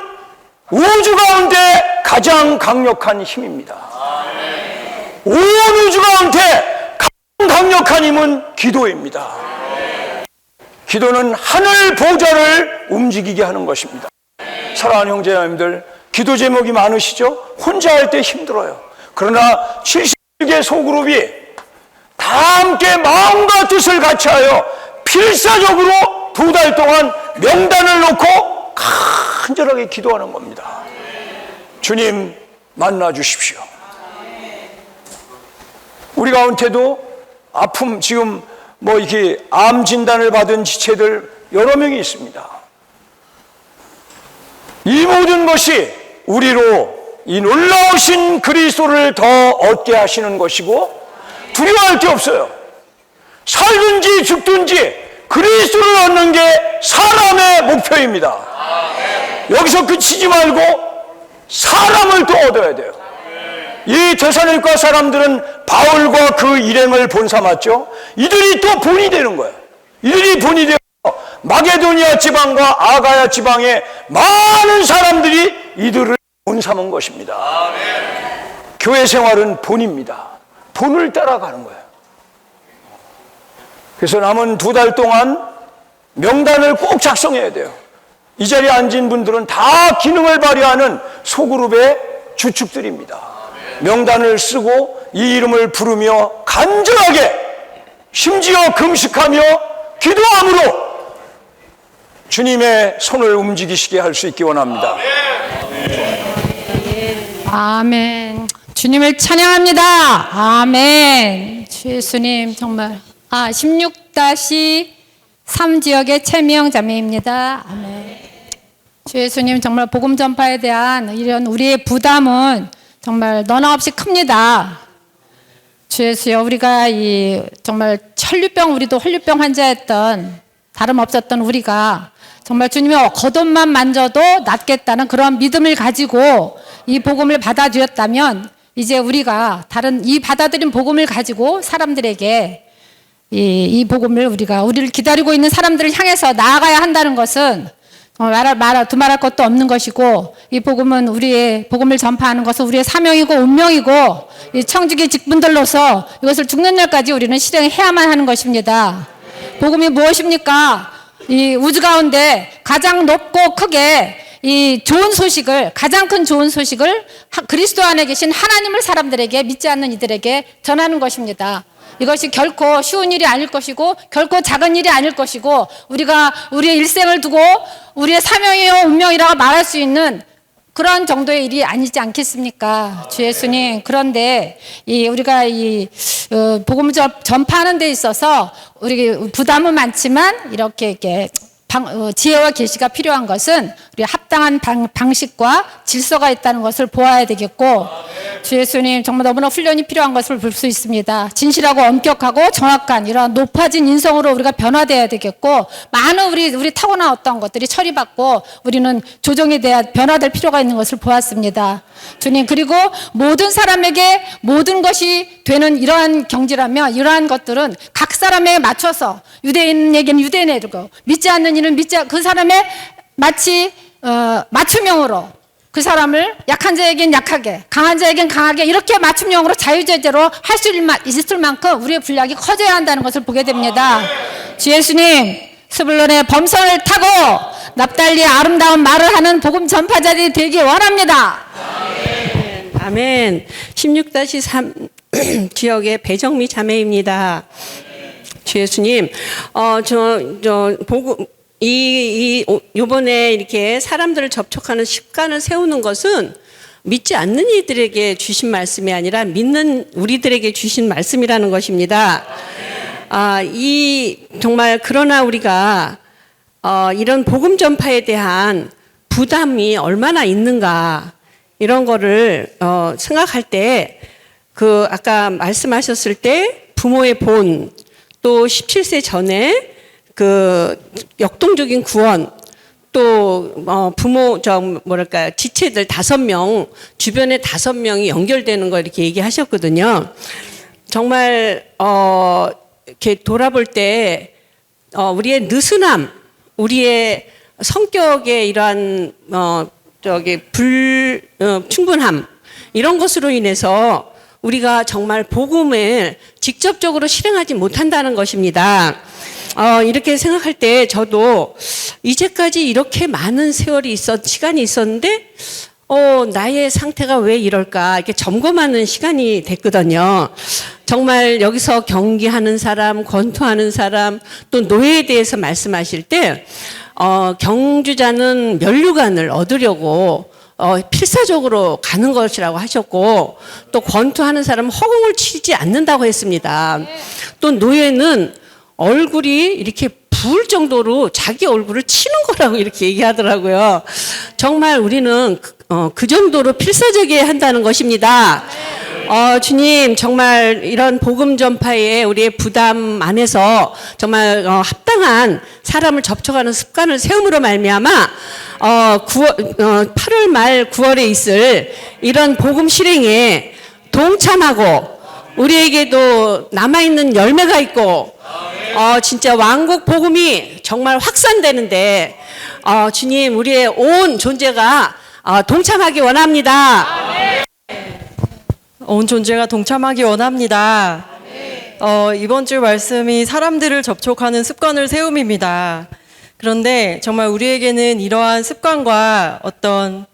우주 가운데 가장 강력한 힘입니다. 온 우주 가운데 가장 강력한 힘은 기도입니다. 기도는 하늘 보좌를 움직이게 하는 것입니다. 사랑하는 형제자매님들, 기도 제목이 많으시죠? 혼자 할 때 힘들어요. 그러나 70개 소그룹이 다 함께 마음과 뜻을 같이하여 필사적으로 2달 동안 명단을 놓고 간절하게 기도하는 겁니다. 주님 만나 주십시오. 우리 가운데도 아픔, 지금 뭐 이렇게 암 진단을 받은 지체들 여러 명이 있습니다. 이 모든 것이 우리로 이 놀라우신 그리스도를 더 얻게 하시는 것이고 두려워할 게 없어요. 살든지 죽든지 그리스도를 얻는 게 사람의 목표입니다. 여기서 그치지 말고 사람을 또 얻어야 돼요. 이 데살로니가 사람들은 바울과 그 일행을 본삼았죠. 이들이 또 본이 되는 거예요. 이들이 본이 되어 마게도니아 지방과 아가야 지방의 많은 사람들이 이들을 본삼은 것입니다. 교회 생활은 본입니다. 본을 따라가는 거예요. 그래서 남은 2달 동안 명단을 꼭 작성해야 돼요. 이 자리에 앉은 분들은 다 기능을 발휘하는 소그룹의 주축들입니다. 명단을 쓰고 이 이름을 부르며 간절하게 심지어 금식하며 기도함으로 주님의 손을 움직이시게 할 수 있기 원합니다. 아멘. 주님을 찬양합니다. 아멘. 주 예수님 정말 16-3 지역의 최미영 자매입니다. 아멘. 주 예수님 정말 복음 전파에 대한 이런 우리의 부담은 정말 너나 없이 큽니다. 주 예수여, 우리가 이 정말 혈류병, 우리도 혈류병 환자였던 다름없었던 우리가 정말 주님의 겉옷만 만져도 낫겠다는 그런 믿음을 가지고 이 복음을 받아들였다면 이제 우리가 다른 이 받아들인 복음을 가지고 사람들에게 이 복음을 우리를 기다리고 있는 사람들을 향해서 나아가야 한다는 것은 두말할 것도 없는 것이고, 이 복음은 우리의 복음을 전파하는 것은 우리의 사명이고 운명이고, 이 청지기 직분들로서 이것을 죽는 날까지 우리는 실행해야만 하는 것입니다. 복음이 무엇입니까? 이 우주 가운데 가장 높고 크게 이 좋은 소식을, 가장 큰 좋은 소식을 그리스도 안에 계신 하나님을 사람들에게, 믿지 않는 이들에게 전하는 것입니다. 이것이 결코 쉬운 일이 아닐 것이고 결코 작은 일이 아닐 것이고, 우리가 우리의 일생을 두고 우리의 사명이요 운명이라고 말할 수 있는 그런 정도의 일이 아니지 않겠습니까? 주 예수님, 그런데 우리가 복음을 전파하는 데 있어서 우리 부담은 많지만 이렇게 지혜와 계시가 필요한 것은 우리 합당한 방식과 질서가 있다는 것을 보아야 되겠고, 주 예수님 정말 너무나 훈련이 필요한 것을 볼 수 있습니다. 진실하고 엄격하고 정확한 이런 높아진 인성으로 우리가 변화되어야 되겠고, 많은 우리 타고난 어떤 것들이 처리받고 우리는 조정에 대한 변화될 필요가 있는 것을 보았습니다. 주님, 그리고 모든 사람에게 모든 것이 되는 이러한 경지라면, 이러한 것들은 각 사람에 맞춰서 유대인에게는 유대인에게, 믿지 않는 이는 그 사람의 마치 맞춤형으로 그 사람을 약한 자에겐 약하게, 강한 자에겐 강하게, 이렇게 맞춤형으로 자유제재로 할 수 있을 만큼 우리의 분량이 커져야 한다는 것을 보게 됩니다. 주 예수님, 스불론의 범선을 타고 납달리의 아름다운 말을 하는 복음 전파자들이 되기 원합니다. 아멘. 16-3 지역의 배정미 자매입니다. 주 예수님, 요번에 이렇게 사람들을 접촉하는 습관을 세우는 것은 믿지 않는 이들에게 주신 말씀이 아니라 믿는 우리들에게 주신 말씀이라는 것입니다. 정말 그러나 우리가 이런 복음 전파에 대한 부담이 얼마나 있는가, 이런 거를 생각할 때 아까 말씀하셨을 때 부모의 본, 또 17세 전에 역동적인 구원, 또 지체들 5명, 주변에 5명이 연결되는 거 이렇게 얘기하셨거든요. 정말 이렇게 돌아볼 때 우리의 느슨함, 우리의 성격의 이러한 불충분함, 이런 것으로 인해서 우리가 정말 복음을 직접적으로 실행하지 못한다는 것입니다. 이렇게 생각할 때 저도 이제까지 이렇게 많은 시간이 있었는데 나의 상태가 왜 이럴까 이렇게 점검하는 시간이 됐거든요. 정말 여기서 경기하는 사람, 권투하는 사람, 또 노예에 대해서 말씀하실 때 경주자는 면류관을 얻으려고 필사적으로 가는 것이라고 하셨고, 또 권투하는 사람은 허공을 치지 않는다고 했습니다. 또 노예는 얼굴이 이렇게 부을 정도로 자기 얼굴을 치는 거라고 이렇게 얘기하더라고요. 정말 우리는 그 정도로 필사적이어야 한다는 것입니다. 주님, 정말 이런 복음 전파에 우리의 부담 안에서 정말 합당한 사람을 접촉하는 습관을 세움으로 말미암아 8월 말 9월에 있을 이런 복음 실행에 동참하고 우리에게도 남아있는 열매가 있고 진짜 왕국 복음이 정말 확산되는데 주님, 우리의 온 존재가 동참하기 원합니다. 온 존재가 동참하기 원합니다. 이번 주 말씀이 사람들을 접촉하는 습관을 세움입니다. 그런데 정말 우리에게는 이러한 습관과 어떤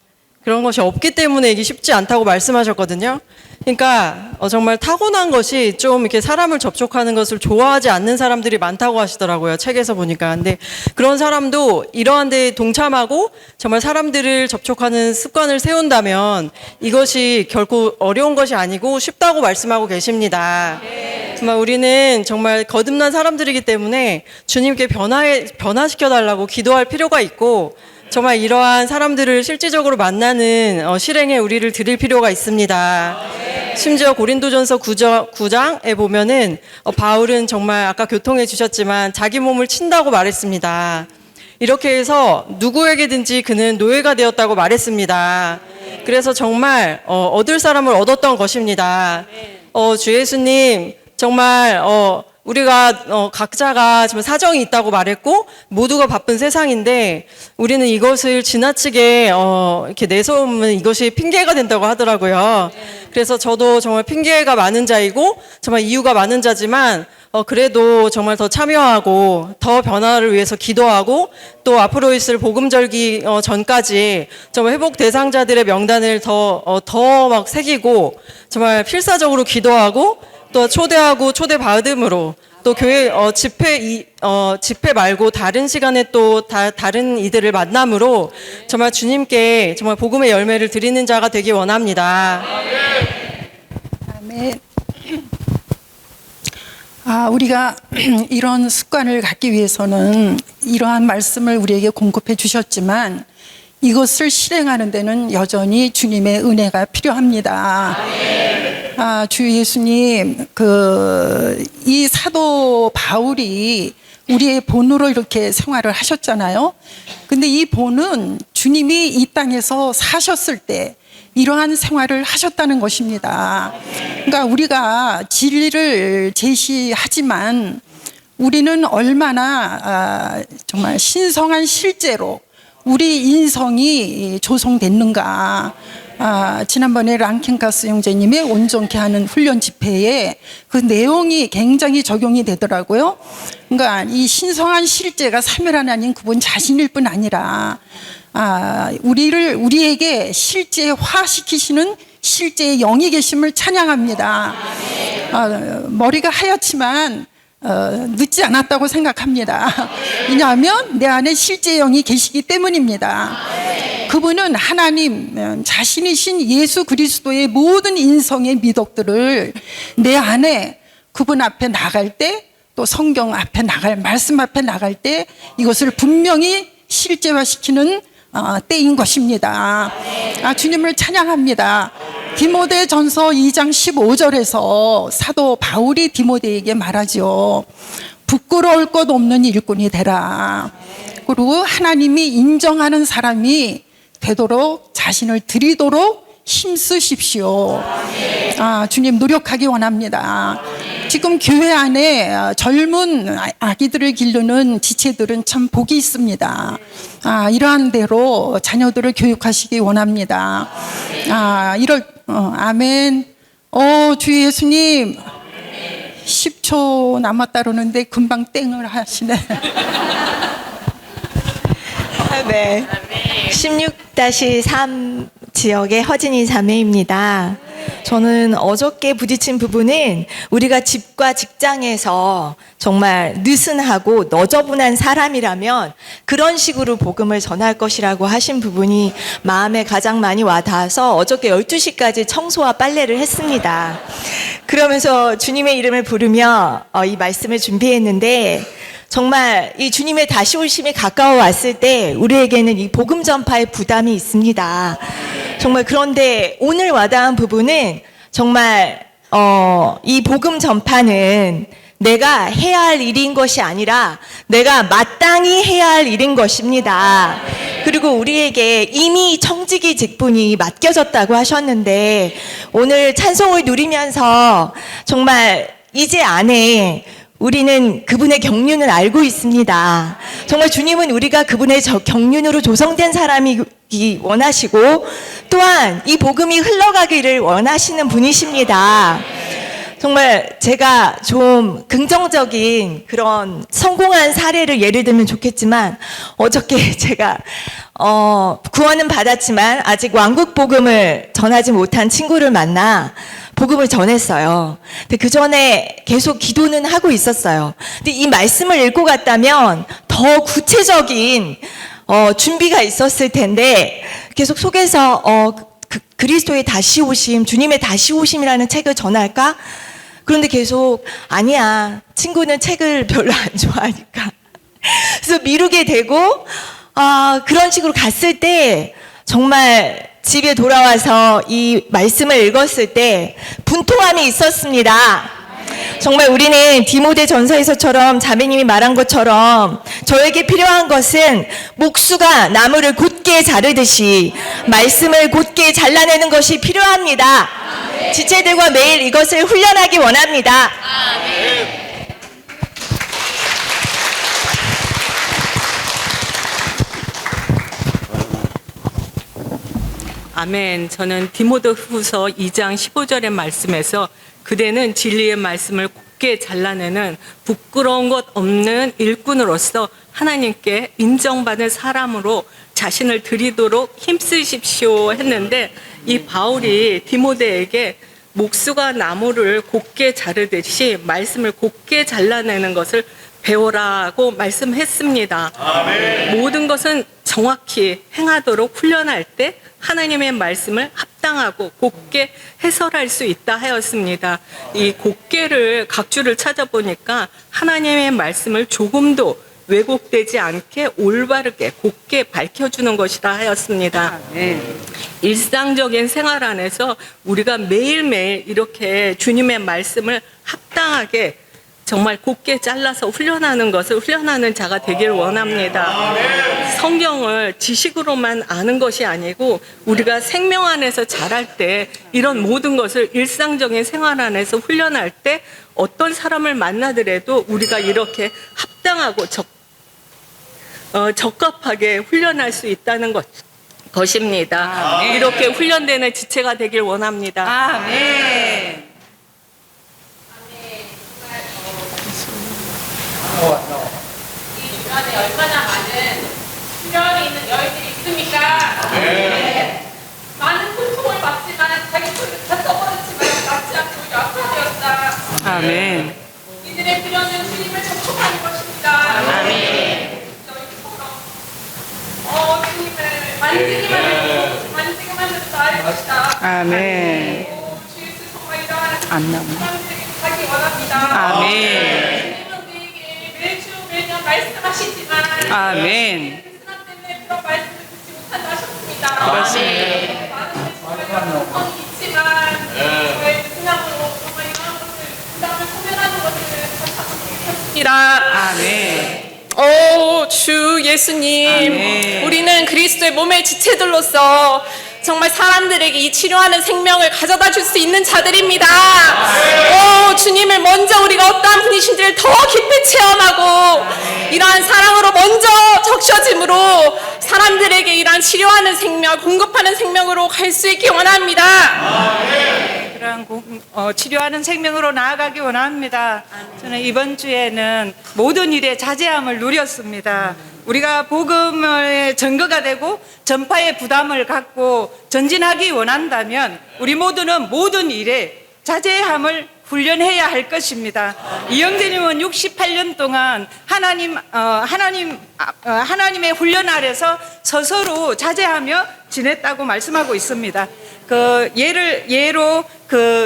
그런 것이 없기 때문에 이게 쉽지 않다고 말씀하셨거든요. 그러니까 정말 타고난 것이 좀 이렇게 사람을 접촉하는 것을 좋아하지 않는 사람들이 많다고 하시더라고요. 책에서 보니까. 근데 그런 사람도 이러한 데에 동참하고 정말 사람들을 접촉하는 습관을 세운다면 이것이 결코 어려운 것이 아니고 쉽다고 말씀하고 계십니다. 정말 우리는 정말 거듭난 사람들이기 때문에 주님께 변화시켜 달라고 기도할 필요가 있고, 정말 이러한 사람들을 실질적으로 만나는 실행에 우리를 드릴 필요가 있습니다. 심지어 고린도전서 9장에 보면은 바울은 정말 아까 교통해 주셨지만 자기 몸을 친다고 말했습니다. 이렇게 해서 누구에게든지 그는 노예가 되었다고 말했습니다. 그래서 정말 얻을 사람을 얻었던 것입니다. 주 예수님, 정말 우리가 각자가 지금 사정이 있다고 말했고 모두가 바쁜 세상인데 우리는 이것을 지나치게 이렇게 내세우면 이것이 핑계가 된다고 하더라고요. 그래서 저도 정말 핑계가 많은 자이고 정말 이유가 많은 자지만 그래도 정말 더 참여하고 더 변화를 위해서 기도하고, 또 앞으로 있을 복음절기 전까지 정말 회복 대상자들의 명단을 더 막 새기고 정말 필사적으로 기도하고, 또 초대하고 초대 받음으로, 또 교회 집회 말고 다른 시간에 또 다른 이들을 만남으로 정말 주님께 정말 복음의 열매를 드리는 자가 되기 원합니다. 아멘. 우리가 이런 습관을 갖기 위해서는 이러한 말씀을 우리에게 공급해 주셨지만 이것을 실행하는 데는 여전히 주님의 은혜가 필요합니다. 주 예수님, 이 사도 바울이 우리의 본으로 이렇게 생활을 하셨잖아요. 근데 이 본은 주님이 이 땅에서 사셨을 때 이러한 생활을 하셨다는 것입니다. 그러니까 우리가 진리를 제시하지만 우리는 얼마나 정말 신성한 실제로 우리 인성이 조성됐는가. 지난번에 랑킹가스 형제님의 온전케 하는 훈련 집회에 그 내용이 굉장히 적용이 되더라고요. 그러니까 이 신성한 실제가 삼위 하나님 그분 자신일 뿐 아니라 우리에게 실제화시키시는 실제의 영이 계심을 찬양합니다. 머리가 하얗지만 늦지 않았다고 생각합니다. 왜냐하면 내 안에 실제 영이 계시기 때문입니다. 그분은 하나님 자신이신 예수 그리스도의 모든 인성의 미덕들을 내 안에 그분 앞에 나갈 때, 또 성경 앞에 말씀 앞에 나갈 때 이것을 분명히 실제화시키는 때인 것입니다. 주님을 찬양합니다. 디모데전서 2장 15절에서 사도 바울이 디모데에게 말하죠. 부끄러울 것 없는 일꾼이 되라. 그리고 하나님이 인정하는 사람이 되도록 자신을 드리도록 힘쓰십시오. 주님 노력하기 원합니다. 지금 교회 안에 젊은 아기들을 기르는 지체들은 참 복이 있습니다. 이러한 대로 자녀들을 교육하시기 원합니다. 아멘. 주 예수님 10초 남았다 그러는데 금방 땡을 하시네. 네. 16-3 지역의 허진이 자매입니다. 저는 어저께 부딪힌 부분은 우리가 집과 직장에서 정말 느슨하고 너저분한 사람이라면 그런 식으로 복음을 전할 것이라고 하신 부분이 마음에 가장 많이 와닿아서 어저께 12시까지 청소와 빨래를 했습니다. 그러면서 주님의 이름을 부르며 이 말씀을 준비했는데 정말 이 주님의 다시 오심이 가까워 왔을 때 우리에게는 이 복음 전파의 부담이 있습니다. 정말 그런데 오늘 와닿은 부분은 정말 이 복음 전파는 내가 해야 할 일인 것이 아니라 내가 마땅히 해야 할 일인 것입니다. 그리고 우리에게 이미 청지기 직분이 맡겨졌다고 하셨는데 오늘 찬송을 누리면서 정말 이제 안에 우리는 그분의 경륜을 알고 있습니다. 정말 주님은 우리가 그분의 경륜으로 조성된 사람이기 원하시고 또한 이 복음이 흘러가기를 원하시는 분이십니다. 정말 제가 좀 긍정적인 그런 성공한 사례를 예를 들면 좋겠지만 어저께 제가 구원은 받았지만 아직 왕국 복음을 전하지 못한 친구를 만나 복음을 전했어요. 근데 그 전에 계속 기도는 하고 있었어요. 근데 이 말씀을 읽고 갔다면 더 구체적인 준비가 있었을 텐데 계속 속에서 그리스도의 다시 오심, 주님의 다시 오심이라는 책을 전할까? 그런데 계속 아니야. 친구는 책을 별로 안 좋아하니까. 그래서 미루게 되고 그런 식으로 갔을 때 정말 집에 돌아와서 이 말씀을 읽었을 때 분통함이 있었습니다. 정말 우리는 디모데 전서에서처럼 자매님이 말한 것처럼 저에게 필요한 것은 목수가 나무를 곧게 자르듯이 말씀을 곧게 잘라내는 것이 필요합니다. 지체들과 매일 이것을 훈련하기 원합니다. 아멘. 저는 디모데후서 2장 15절의 말씀에서 그대는 진리의 말씀을 곱게 잘라내는 부끄러운 것 없는 일꾼으로서 하나님께 인정받은 사람으로 자신을 드리도록 힘쓰십시오 했는데 이 바울이 디모데에게 목수가 나무를 곱게 자르듯이 말씀을 곱게 잘라내는 것을 배워라고 말씀했습니다. 아멘. 모든 것은 정확히 행하도록 훈련할 때 하나님의 말씀을 합당하고 곱게 해설할 수 있다 하였습니다. 이 곱게를 각주를 찾아보니까 하나님의 말씀을 조금도 왜곡되지 않게 올바르게 곱게 밝혀주는 것이다 하였습니다. 일상적인 생활 안에서 우리가 매일매일 이렇게 주님의 말씀을 합당하게 정말 곱게 잘라서 훈련하는 것을 훈련하는 자가 되길 원합니다. 성경을 지식으로만 아는 것이 아니고 우리가 생명 안에서 자랄 때 이런 모든 것을 일상적인 생활 안에서 훈련할 때 어떤 사람을 만나더라도 우리가 이렇게 합당하고 적합하게 훈련할 수 있다는 것입니다. 아멘. 이렇게 훈련되는 지체가 되길 원합니다. 아멘. 이 주변에 얼마나 많은 수련이 있는 여인들이 있습니까? 네. 많은 고통을 받지만 자기 손을 다 써버렸지만 낫지 않고 약화되었다. 아멘. 이들의 필요는 주님을 접촉하는 것입니다. 아멘. 주님을 만지기만 해도 나을 것이다. 아멘. 주 예수 정말 이러한 안 나오네. 사람들에게 가기 원합니다. 아멘. 매주 매년 말씀하시지만 아멘. 순환 때문에 그런 말씀을 듣지 못한다 하셨습니다. 그렇습니다. 많은 고통이 있지만 저의 신앙으로 정말 이러한 것을 부담을 소멸하는 것을 찾았습니다. 아멘. 주 예수님, 아멘. 우리는 그리스도의 몸의 지체들로서 정말 사람들에게 이 치료하는 생명을 가져다 줄 수 있는 자들입니다. 주님을 먼저 우리가 어떠한 분이신지를 더 깊이 체험하고 이러한 사랑으로 먼저 적셔짐으로 사람들에게 이러한 치료하는 생명, 공급하는 생명으로 갈 수 있기 원합니다. 그러한 치료하는 생명으로 나아가기 원합니다. 저는 이번 주에는 모든 일에 자제함을 누렸습니다. 우리가 복음의 증거가 되고 전파의 부담을 갖고 전진하기 원한다면 우리 모두는 모든 일에 자제함을 훈련해야 할 것입니다. 이영재님은 68년 동안 하나님의 훈련 아래서 스스로 자제하며 지냈다고 말씀하고 있습니다. 예로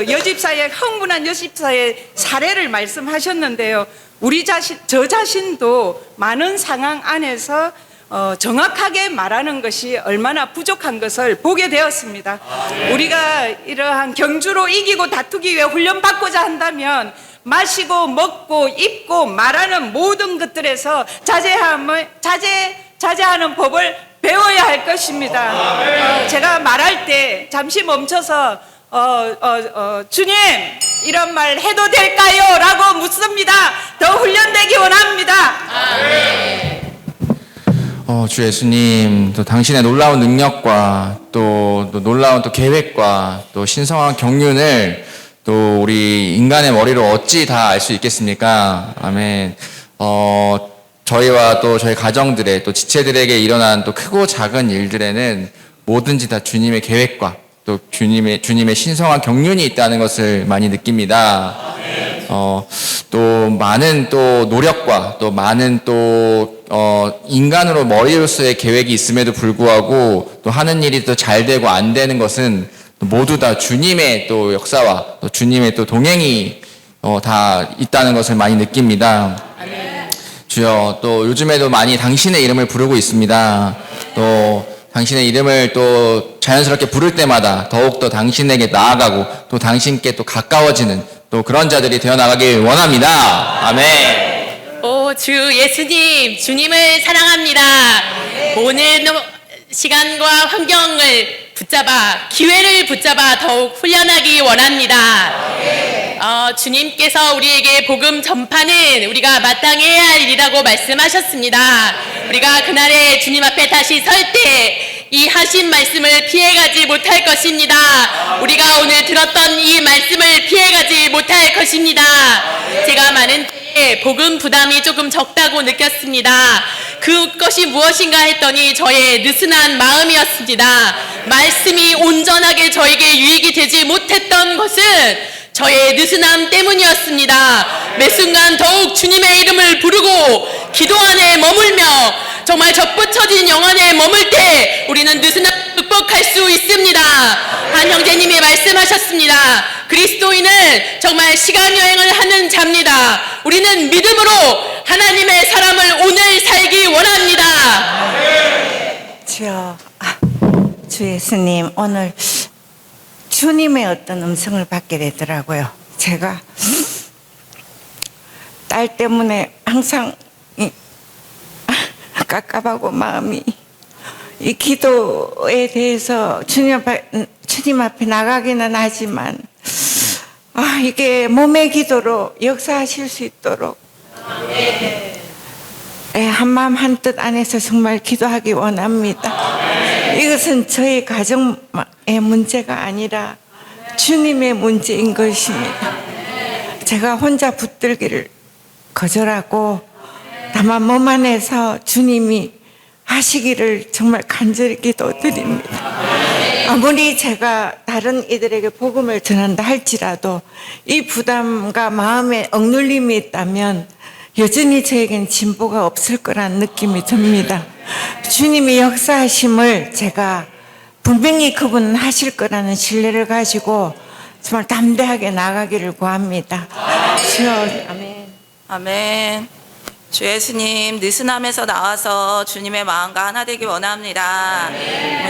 여집사의 흥분한 여집사의 사례를 말씀하셨는데요. 저 자신도 많은 상황 안에서 정확하게 말하는 것이 얼마나 부족한 것을 보게 되었습니다. 우리가 이러한 경주로 이기고 다투기 위해 훈련받고자 한다면 마시고 먹고 입고 말하는 모든 것들에서 자제하는 법을 배워야 할 것입니다. 제가 말할 때 잠시 멈춰서 주님 이런 말 해도 될까요? 라고 묻습니다. 더 훈련되기 원합니다. 주 예수님, 또 당신의 놀라운 능력과 또 놀라운 또 계획과 또 신성한 경륜을 또 우리 인간의 머리로 어찌 다 알 수 있겠습니까? 아멘. 저희와 또 저희 가정들의 또 지체들에게 일어난 또 크고 작은 일들에는 뭐든지 다 주님의 계획과 또 주님의 신성한 경륜이 있다는 것을 많이 느낍니다. 또 많은 또 노력과 또 많은 또 인간으로 머리로서의 계획이 있음에도 불구하고 또 하는 일이 또 잘 되고 안 되는 것은 모두 다 주님의 또 역사와 또 주님의 또 동행이 다 있다는 것을 많이 느낍니다. 주여, 또 요즘에도 많이 당신의 이름을 부르고 있습니다. 또 당신의 이름을 또 자연스럽게 부를 때마다 더욱더 당신에게 나아가고 또 당신께 또 가까워지는 또 그런 자들이 되어나가길 원합니다. 아멘. 주 예수님, 주님을 사랑합니다. 오늘 시간과 환경을 기회를 붙잡아 더욱 훈련하기 원합니다. 주님께서 우리에게 복음 전파는 우리가 마땅히 해야 할 일이라고 말씀하셨습니다. 우리가 그날에 주님 앞에 다시 설 때 이 하신 말씀을 피해가지 못할 것입니다. 우리가 오늘 들었던 이 말씀을 피해가지 못할 것입니다. 제가 많은 때에 복음 부담이 조금 적다고 느꼈습니다. 그것이 무엇인가 했더니 저의 느슨한 마음이었습니다. 말씀이 온전하게 저에게 유익이 되지 못했던 것은 저의 느슨함 때문이었습니다. 매 순간 더욱 주님의 이름을 부르고 기도 안에 머물며 정말 접붙여진 영 안에 머물 때 우리는 느슨함을 극복할 수 있습니다. 한 형제님이 말씀하셨습니다. 그리스도인은 정말 시간 여행을 하는 자입니다. 우리는 믿음으로 하나님의 사람을 오늘 살기 원합니다. 주여, 주 예수님, 오늘 주님의 어떤 음성을 받게 되더라고요. 제가 딸 때문에 항상 깝깝하고 마음이 이 기도에 대해서 주님 앞에 나가기는 하지만 이게 몸의 기도로 역사하실 수 있도록 한마음 한뜻 안에서 정말 기도하기 원합니다. 이것은 저희 가정의 문제가 아니라 주님의 문제인 것입니다. 제가 혼자 붙들기를 거절하고 다만 몸 안에서 주님이 하시기를 정말 간절히 기도드립니다. 아무리 제가 다른 이들에게 복음을 전한다 할지라도 이 부담과 마음에 억눌림이 있다면 여전히 저에겐 진보가 없을 거란 느낌이 듭니다. 주님이 역사하심을 제가 분명히 그분은 하실 거라는 신뢰를 가지고 정말 담대하게 나가기를 구합니다. 주여, 아멘. 아멘. 주 예수님, 느슨함에서 나와서 주님의 마음과 하나 되기 원합니다.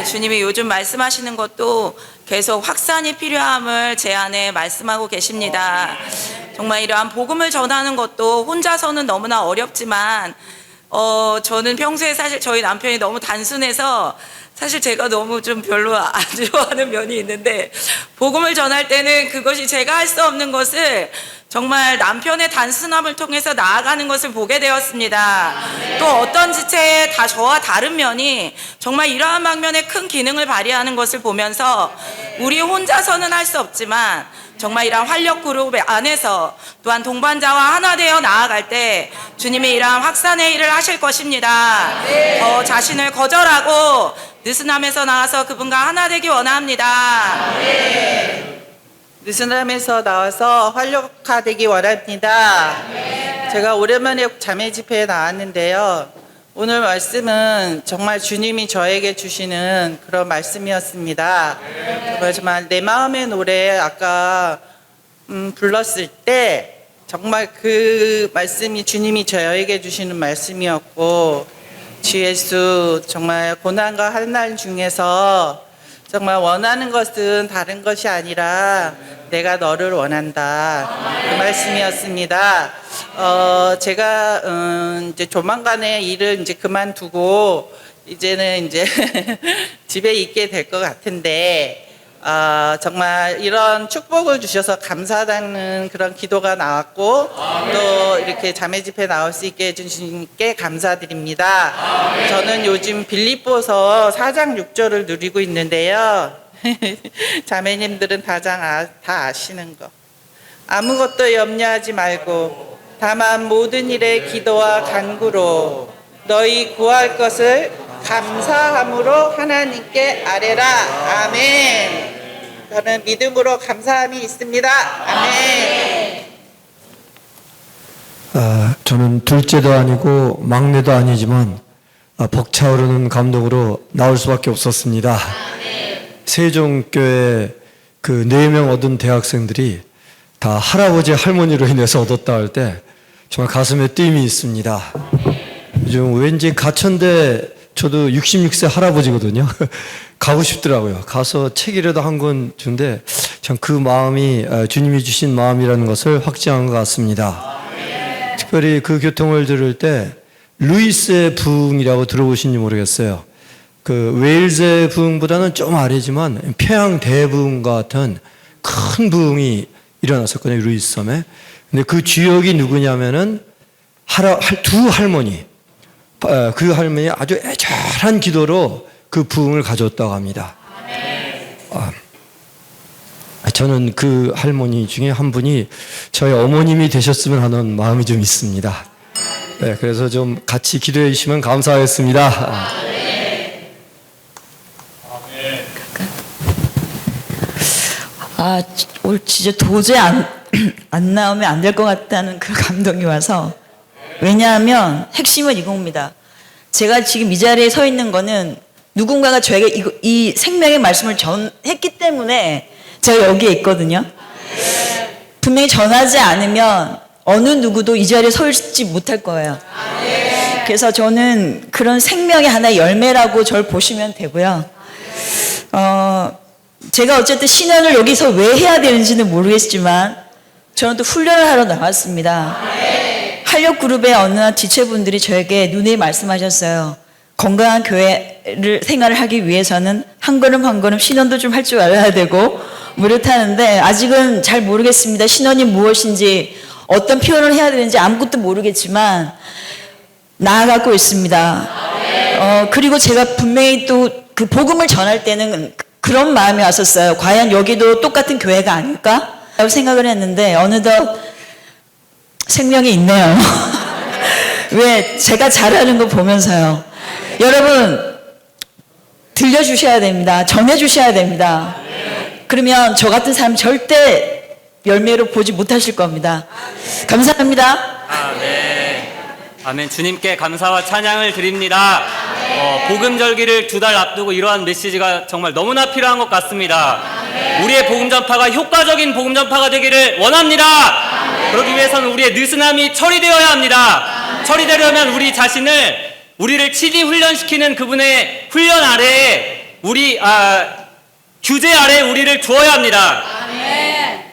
주님이 요즘 말씀하시는 것도 계속 확산이 필요함을 제 안에 말씀하고 계십니다. 정말 이러한 복음을 전하는 것도 혼자서는 너무나 어렵지만 저는 평소에 사실 저희 남편이 너무 단순해서 사실 제가 너무 좀 별로 안 좋아하는 면이 있는데 복음을 전할 때는 그것이 제가 할 수 없는 것을 정말 남편의 단순함을 통해서 나아가는 것을 보게 되었습니다. 또 어떤 지체의 저와 다른 면이 정말 이러한 방면에 큰 기능을 발휘하는 것을 보면서 우리 혼자서는 할 수 없지만 정말 이러한 활력 그룹 안에서 또한 동반자와 하나 되어 나아갈 때 주님이 이러한 확산의 일을 하실 것입니다. 자신을 거절하고 느슨함에서 나와서 그분과 하나 되기 원합니다. 느슨함에서 나와서 활력화되기 원합니다. 제가 오랜만에 자매 집회에 나왔는데요. 오늘 말씀은 정말 주님이 저에게 주시는 그런 말씀이었습니다. 정말 내 마음의 노래 아까 불렀을 때 정말 그 말씀이 주님이 저에게 주시는 말씀이었고, 주 예수 정말 고난과 환난 중에서 정말 원하는 것은 다른 것이 아니라 내가 너를 원한다, 그 말씀이었습니다. 제가 이제 조만간에 일을 이제 그만두고 이제는 이제 집에 있게 될 것 같은데, 정말 이런 축복을 주셔서 감사하다는 그런 기도가 나왔고, 또 이렇게 자매 집회 나올 수 있게 해주신 주님께 감사드립니다. 저는 요즘 빌립보서 4장 6절을 누리고 있는데요. 자매님들은 다 아시는 거. 아무것도 염려하지 말고 다만 모든 일에 기도와 간구로 너희 구할 것을 감사함으로 하나님께 아뢰라. 아멘. 저는 믿음으로 감사함이 있습니다. 아멘. 저는 둘째도 아니고 막내도 아니지만 벅차오르는 감동으로 나올 수밖에 없었습니다. 세종교회 그 4명 얻은 대학생들이 다 할아버지 할머니로 인해서 얻었다 할 때 정말 가슴에 띄임이 있습니다. 요즘 왠지 가천대 저도 66세 할아버지거든요. 가고 싶더라고요. 가서 책이라도 한 권 준데 참 그 마음이 주님이 주신 마음이라는 것을 확증한 것 같습니다. 특별히 그 교통을 들을 때 루이스의 부흥이라고 들어보신지 모르겠어요. 그 웨일즈의 부흥보다는 좀 아래지만 평양 대부흥 같은 큰 부흥이 일어났었거든요, 루이스 섬에. 근데 그 주역이 누구냐면은 두 할머니. 그 할머니 아주 애절한 기도로 그 부흥을 가져왔다고 합니다. 저는 그 할머니 중에 한 분이 저희 어머님이 되셨으면 하는 마음이 좀 있습니다. 네, 그래서 좀 같이 기도해 주시면 감사하겠습니다. 오늘 진짜 도저히 안 나오면 안 될 것 같다는 그 감동이 와서, 왜냐하면 핵심은 이겁니다. 제가 지금 이 자리에 서 있는 거는 누군가가 저에게 이 생명의 말씀을 전했기 때문에 제가 여기에 있거든요. 분명히 전하지 않으면 어느 누구도 이 자리에 서 있지 못할 거예요. 그래서 저는 그런 생명의 하나의 열매라고 저를 보시면 되고요. 제가 어쨌든 신앙을 여기서 왜 해야 되는지는 모르겠지만 저는 또 훈련을 하러 나왔습니다. 활력그룹의 어느 지체분들이 저에게 눈에 말씀하셨어요. 건강한 교회를 생활을 하기 위해서는 한 걸음 한 걸음 신원도 좀 할 줄 알아야 되고 뭐 이렇다는데, 아직은 잘 모르겠습니다. 신원이 무엇인지 어떤 표현을 해야 되는지 아무것도 모르겠지만 나아가고 있습니다. 그리고 제가 분명히 또 그 복음을 전할 때는 그런 마음이 왔었어요. 과연 여기도 똑같은 교회가 아닐까? 라고 생각을 했는데 어느덧 생명이 있네요. 왜? 제가 잘하는 거 보면서요. 여러분, 들려주셔야 됩니다. 전해주셔야 됩니다. 그러면 저 같은 사람 절대 열매로 보지 못하실 겁니다. 감사합니다. 아멘. 주님께 감사와 찬양을 드립니다. 복음절기를 2달 앞두고 이러한 메시지가 정말 너무나 필요한 것 같습니다. 우리의 복음 전파가 효과적인 복음 전파가 되기를 원합니다. 그러기 위해서는 우리의 느슨함이 처리되어야 합니다. 처리되려면 우리 자신을, 우리를 치지 훈련시키는 그분의 훈련 아래에 규제 아래에 우리를 두어야 합니다.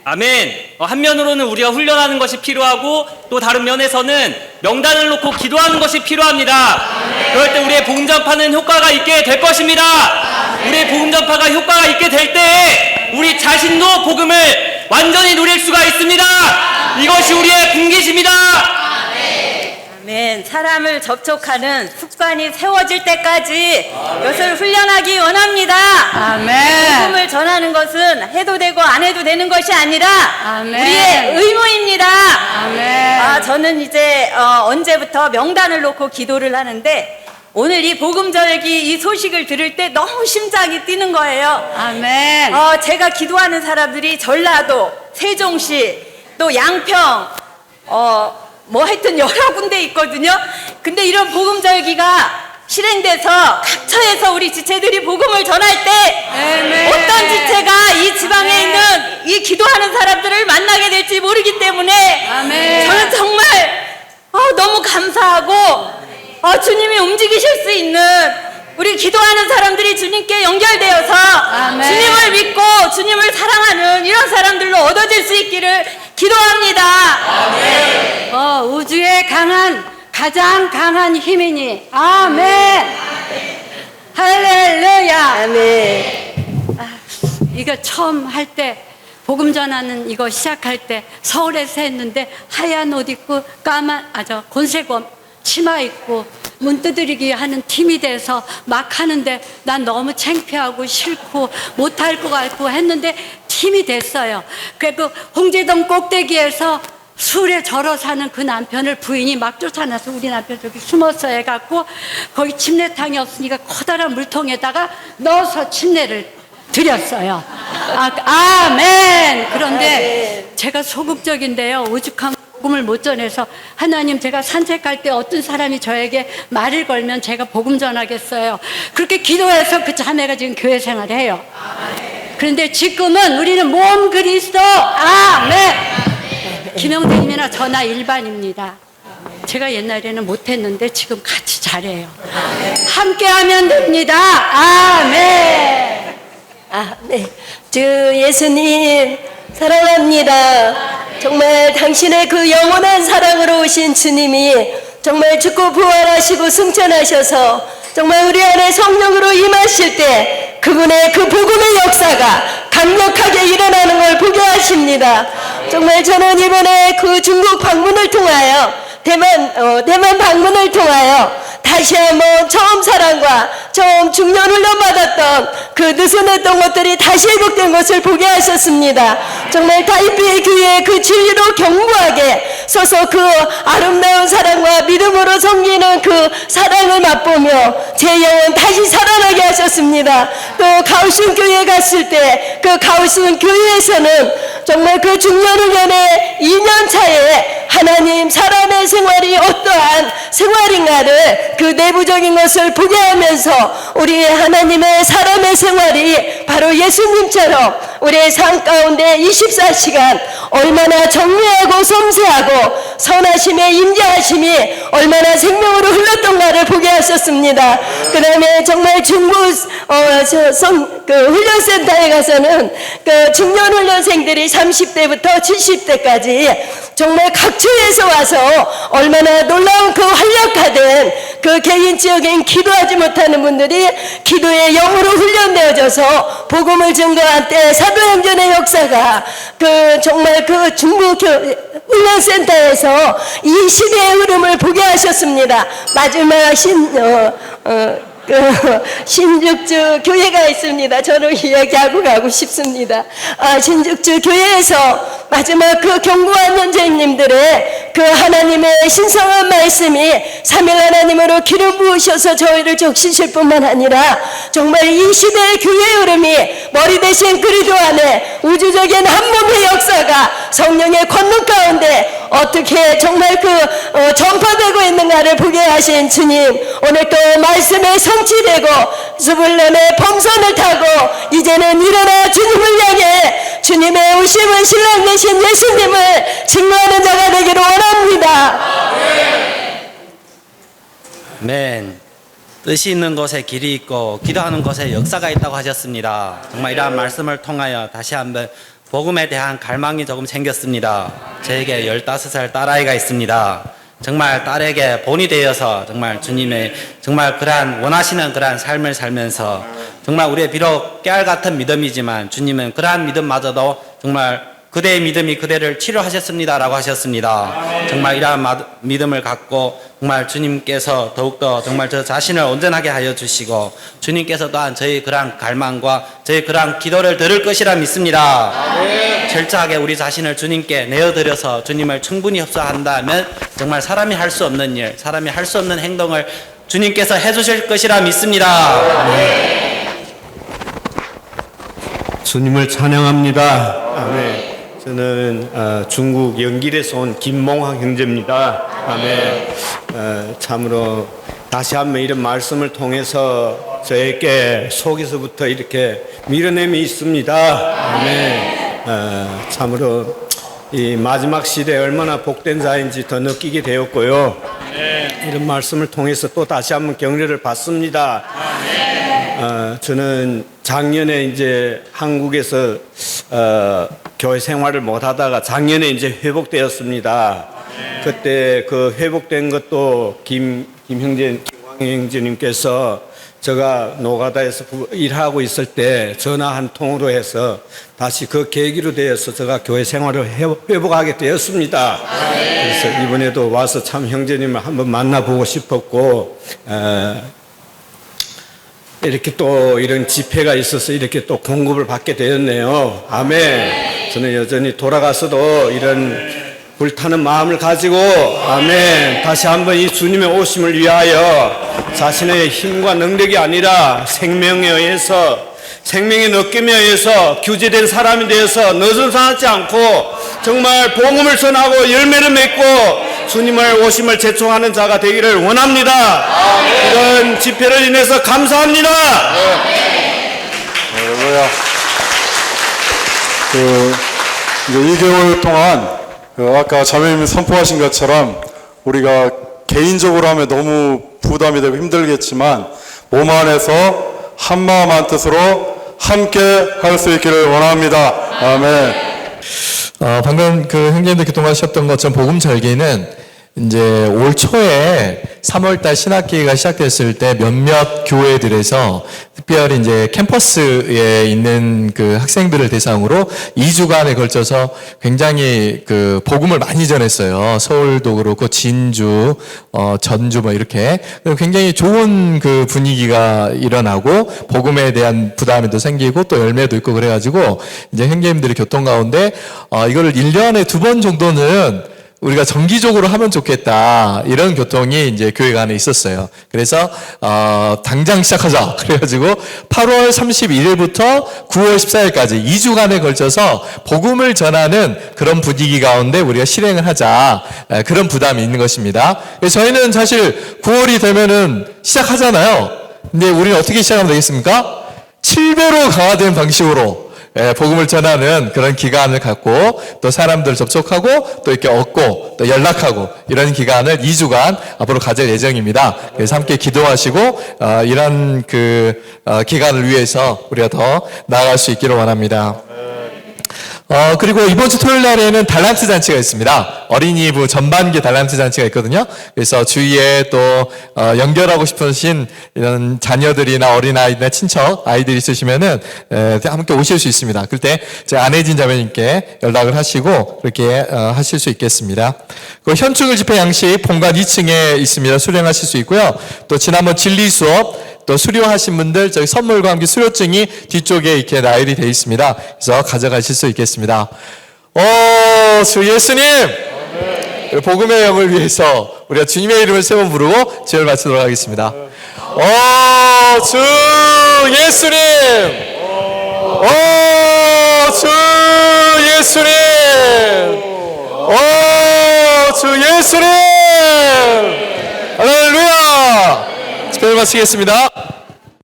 아멘. 한 면으로는 우리가 훈련하는 것이 필요하고 또 다른 면에서는 명단을 놓고 기도하는 것이 필요합니다. 그럴 때 우리의 복음 전파는 효과가 있게 될 것입니다. 우리의 복음 전파가 효과가 있게 될 때 우리 자신도 복음을 완전히 누릴 수가 있습니다. 이것이 우리의 분기십니다. 아멘. 사람을 접촉하는 습관이 세워질 때까지 이것을 훈련하기 원합니다. 아멘. 복음을 전하는 것은 해도 되고 안 해도 되는 것이 아니라 아멘. 우리의 의무입니다. 아멘. 저는 이제 언제부터 명단을 놓고 기도를 하는데 오늘 이 복음절기 이 소식을 들을 때 너무 심장이 뛰는 거예요. 아멘. 제가 기도하는 사람들이 전라도, 세종시, 또 양평, 뭐 하여튼 여러 군데 있거든요. 근데 이런 복음절기가 실행돼서 각처에서 우리 지체들이 복음을 전할 때 아멘. 어떤 지체가 이 지방에 있는 이 기도하는 사람들을 만나게 될지 모르기 때문에 아멘. 저는 정말 너무 감사하고 주님이 움직이실 수 있는 우리 기도하는 사람들이 주님께 연결되어서 아멘. 주님을 믿고 주님을 사랑하는 이런 사람들로 얻어질 수 있기를 기도합니다. 아멘. 우주의 가장 강한 힘이니 아멘. 할렐루야. 아멘. 이거 처음 할 때 복음 전하는 이거 시작할 때 서울에서 했는데 하얀 옷 입고 곤세검 치마 입고 문 두드리기 하는 팀이 돼서 막 하는데 난 너무 창피하고 싫고 못할 것 같고 했는데 팀이 됐어요. 그리고 홍제동 꼭대기에서 술에 절어 사는 그 남편을 부인이 막 쫓아나서 우리 남편 저기 숨었어 해갖고 거기 침례탕이 없으니까 커다란 물통에다가 넣어서 침례를 드렸어요. 아멘. 그런데 제가 소극적인데요. 오죽하면 복음을 못 전해서 하나님 제가 산책할 때 어떤 사람이 저에게 말을 걸면 제가 복음 전하겠어요. 그렇게 기도해서 그 자매가 지금 교회 생활을 해요. 그런데 지금은 우리는 몸 그리스도 아멘. 김영대님이나 저나 일반입니다. 제가 옛날에는 못했는데 지금 같이 잘해요. 함께하면 됩니다. 아멘. 네. 주 예수님 사랑합니다. 정말 당신의 그 영원한 사랑으로 오신 주님이 정말 죽고 부활하시고 승천하셔서 정말 우리 안에 성령으로 임하실 때 그분의 그 복음의 역사가 강력하게 일어나는 걸 보게 하십니다. 정말 저는 이번에 그 중국 방문을 통하여 대만 방문을 통하여 다시 한번 처음 사랑과 처음 중년 훈련 받았던 그 느슨했던 것들이 다시 회복된 것을 보게 하셨습니다. 정말 타이피의 교회에 그 진리로 견고하게 서서 그 아름다운 사랑과 믿음으로 섬기는 그 사랑을 맛보며 제 영혼 다시 살아나게 하셨습니다. 또 가오슝 교회에 갔을 때 그 가오슝 교회에서는 정말 그 중년 훈련의 2년 차에 하나님 사람의 생활이 어떠한 생활인가를 그 내부적인 것을 보게 하면서 우리 하나님의 사람의 생활이 바로 예수님처럼 우리의 삶 가운데 24시간 얼마나 정리하고 섬세하고 선하심의 임재하심이 얼마나 생명으로 흘렀던가를 보게 하셨습니다. 그 다음에 정말 중부 훈련센터에 가서는 그 중년 훈련생들이 30대부터 70대까지 정말 각처에서 와서 얼마나 놀라운 그 활력화된 그 개인적인 기도하지 못하는 분들이 기도의 영으로 훈련되어져서 복음을 증거한 때 사도행전의 역사가 그 정말 그 중부 훈련센터에서 이 시대의 흐름을 보게 하셨습니다. 마지막 신죽주 교회가 있습니다. 저는 이야기하고 가고 싶습니다. 신죽주 교회에서 마지막 그 견고한 현재님들의 그 하나님의 신성한 말씀이 삼일 하나님으로 기름 부으셔서 저희를 적시실 뿐만 아니라 정말 이 시대의 교회의 흐름이 머리 대신 그리스도 안에 우주적인 한 몸의 역사가 성령의 권능 가운데 어떻게 정말 전파되고 있는가를 보게 하신 주님, 오늘 또 말씀에 성취되고 스불론의 범선을 타고 이제는 일어나 주님을 향해 주님의 오심은 신랑 되신 예수님을 증거하는 자가 되기를 원합니다. 아멘. 뜻이 있는 곳에 길이 있고 기도하는 곳에 역사가 있다고 하셨습니다. 정말 이러한 말씀을 통하여 다시 한번 복음에 대한 갈망이 조금 생겼습니다. 저에게 15살 딸아이가 있습니다. 정말 딸에게 본이 되어서 정말 주님의 정말 그러한 원하시는 그러한 삶을 살면서 정말 우리의 비록 깨알 같은 믿음이지만 주님은 그러한 믿음마저도 정말 그대의 믿음이 그대를 치료하셨습니다라고 하셨습니다. 정말 이러한 믿음을 갖고 정말 주님께서 더욱더 정말 저 자신을 온전하게 하여 주시고 주님께서 또한 저희 그러한 갈망과 저희 그러한 기도를 들을 것이라 믿습니다. 철저하게 우리 자신을 주님께 내어드려서 주님을 충분히 협조한다면 정말 사람이 할 수 없는 일, 사람이 할 수 없는 행동을 주님께서 해주실 것이라 믿습니다. 주님을 찬양합니다. 아멘. 저는 중국 영길에서 온 김몽학 형제입니다. 아멘. 참으로 다시 한번 이런 말씀을 통해서 저에게 속에서부터 이렇게 밀어냄이 있습니다. 아멘. 참으로 이 마지막 시대에 얼마나 복된 자인지 더 느끼게 되었고요. 이런 말씀을 통해서 또 다시 한번 격려를 받습니다. 저는 작년에 이제 한국에서 교회 생활을 못 하다가 작년에 이제 회복되었습니다. 그때 그 회복된 것도 김 형제님께서 제가 노가다에서 일하고 있을 때 전화 한 통으로 해서 다시 그 계기로 되어서 제가 교회 생활을 회복하게 되었습니다. 그래서 이번에도 와서 참 형제님을 한번 만나보고 싶었고 이렇게 또 이런 집회가 있어서 이렇게 또 공급을 받게 되었네요. 아멘. 저는 여전히 돌아가서도 이런 불타는 마음을 가지고 아멘 다시 한번 이 주님의 오심을 위하여 자신의 힘과 능력이 아니라 생명에 의해서 생명의 느낌에 의해서 규제된 사람이 되어서 느슨하지 않고 정말 복음을 전하고 열매를 맺고 주님을 오심을 제촉하는 자가 되기를 원합니다. 이런 집회를 인해서 감사합니다. 할렐루야. 이제 2개월 동안 아까 자매님이 선포하신 것처럼 우리가 개인적으로 하면 너무 부담이 되고 힘들겠지만 몸 안에서 한마음 한뜻으로 함께 할 수 있기를 원합니다. 아멘. 방금 그 형제님들 교통하셨던 것처럼 복음 절기는 이제 올 초에 3월달 신학기가 시작됐을 때 몇몇 교회들에서 특별히 이제 캠퍼스에 있는 그 학생들을 대상으로 2주간에 걸쳐서 굉장히 그 복음을 많이 전했어요. 서울도 그렇고 진주, 전주 뭐 이렇게 굉장히 좋은 그 분위기가 일어나고 복음에 대한 부담이 또 생기고 또 열매도 있고 그래가지고 이제 형제님들이 교통 가운데 이거를 1년에 2번 정도는 우리가 정기적으로 하면 좋겠다 이런 교통이 이제 교회가 안에 있었어요. 그래서 당장 시작하자 그래가지고 8월 31일부터 9월 14일까지 2주간에 걸쳐서 복음을 전하는 그런 분위기 가운데 우리가 실행을 하자 그런 부담이 있는 것입니다. 저희는 사실 9월이 되면은 시작하잖아요. 근데 우리는 어떻게 시작하면 되겠습니까? 7배로 강화된 방식으로 복음을 전하는 그런 기간을 갖고 또 사람들 접촉하고 또 이렇게 얻고 또 연락하고 이런 기간을 2주간 앞으로 가질 예정입니다. 그래서 함께 기도하시고 이런 그 기간을 위해서 우리가 더 나아갈 수 있기를 원합니다. 그리고 이번 주 토요일 날에는 달란트 잔치가 있습니다. 어린이부 전반기 달란트 잔치가 있거든요. 그래서 주위에 또 연결하고 싶으신 이런 자녀들이나 어린아이나 친척 아이들이 있으시면은 함께 오실 수 있습니다. 그때 제 안혜진 자매님께 연락을 하시고 그렇게 하실 수 있겠습니다. 그 현충일 집회 양식 본관 2층에 있습니다. 수령하실 수 있고요. 또 지난번 진리 수업 또 수료하신 분들 저희 선물과 함께 수료증이 뒤쪽에 이렇게 나열이 되어 있습니다. 그래서 가져가실 수 있겠습니다. 주 예수님! 복음의 영을 위해서 우리가 주님의 이름을 세 번 부르고 제를 마치도록 하겠습니다. 주 예수님! 주 예수님! 주 예수님! 할렐루야! 집회를 마치겠습니다.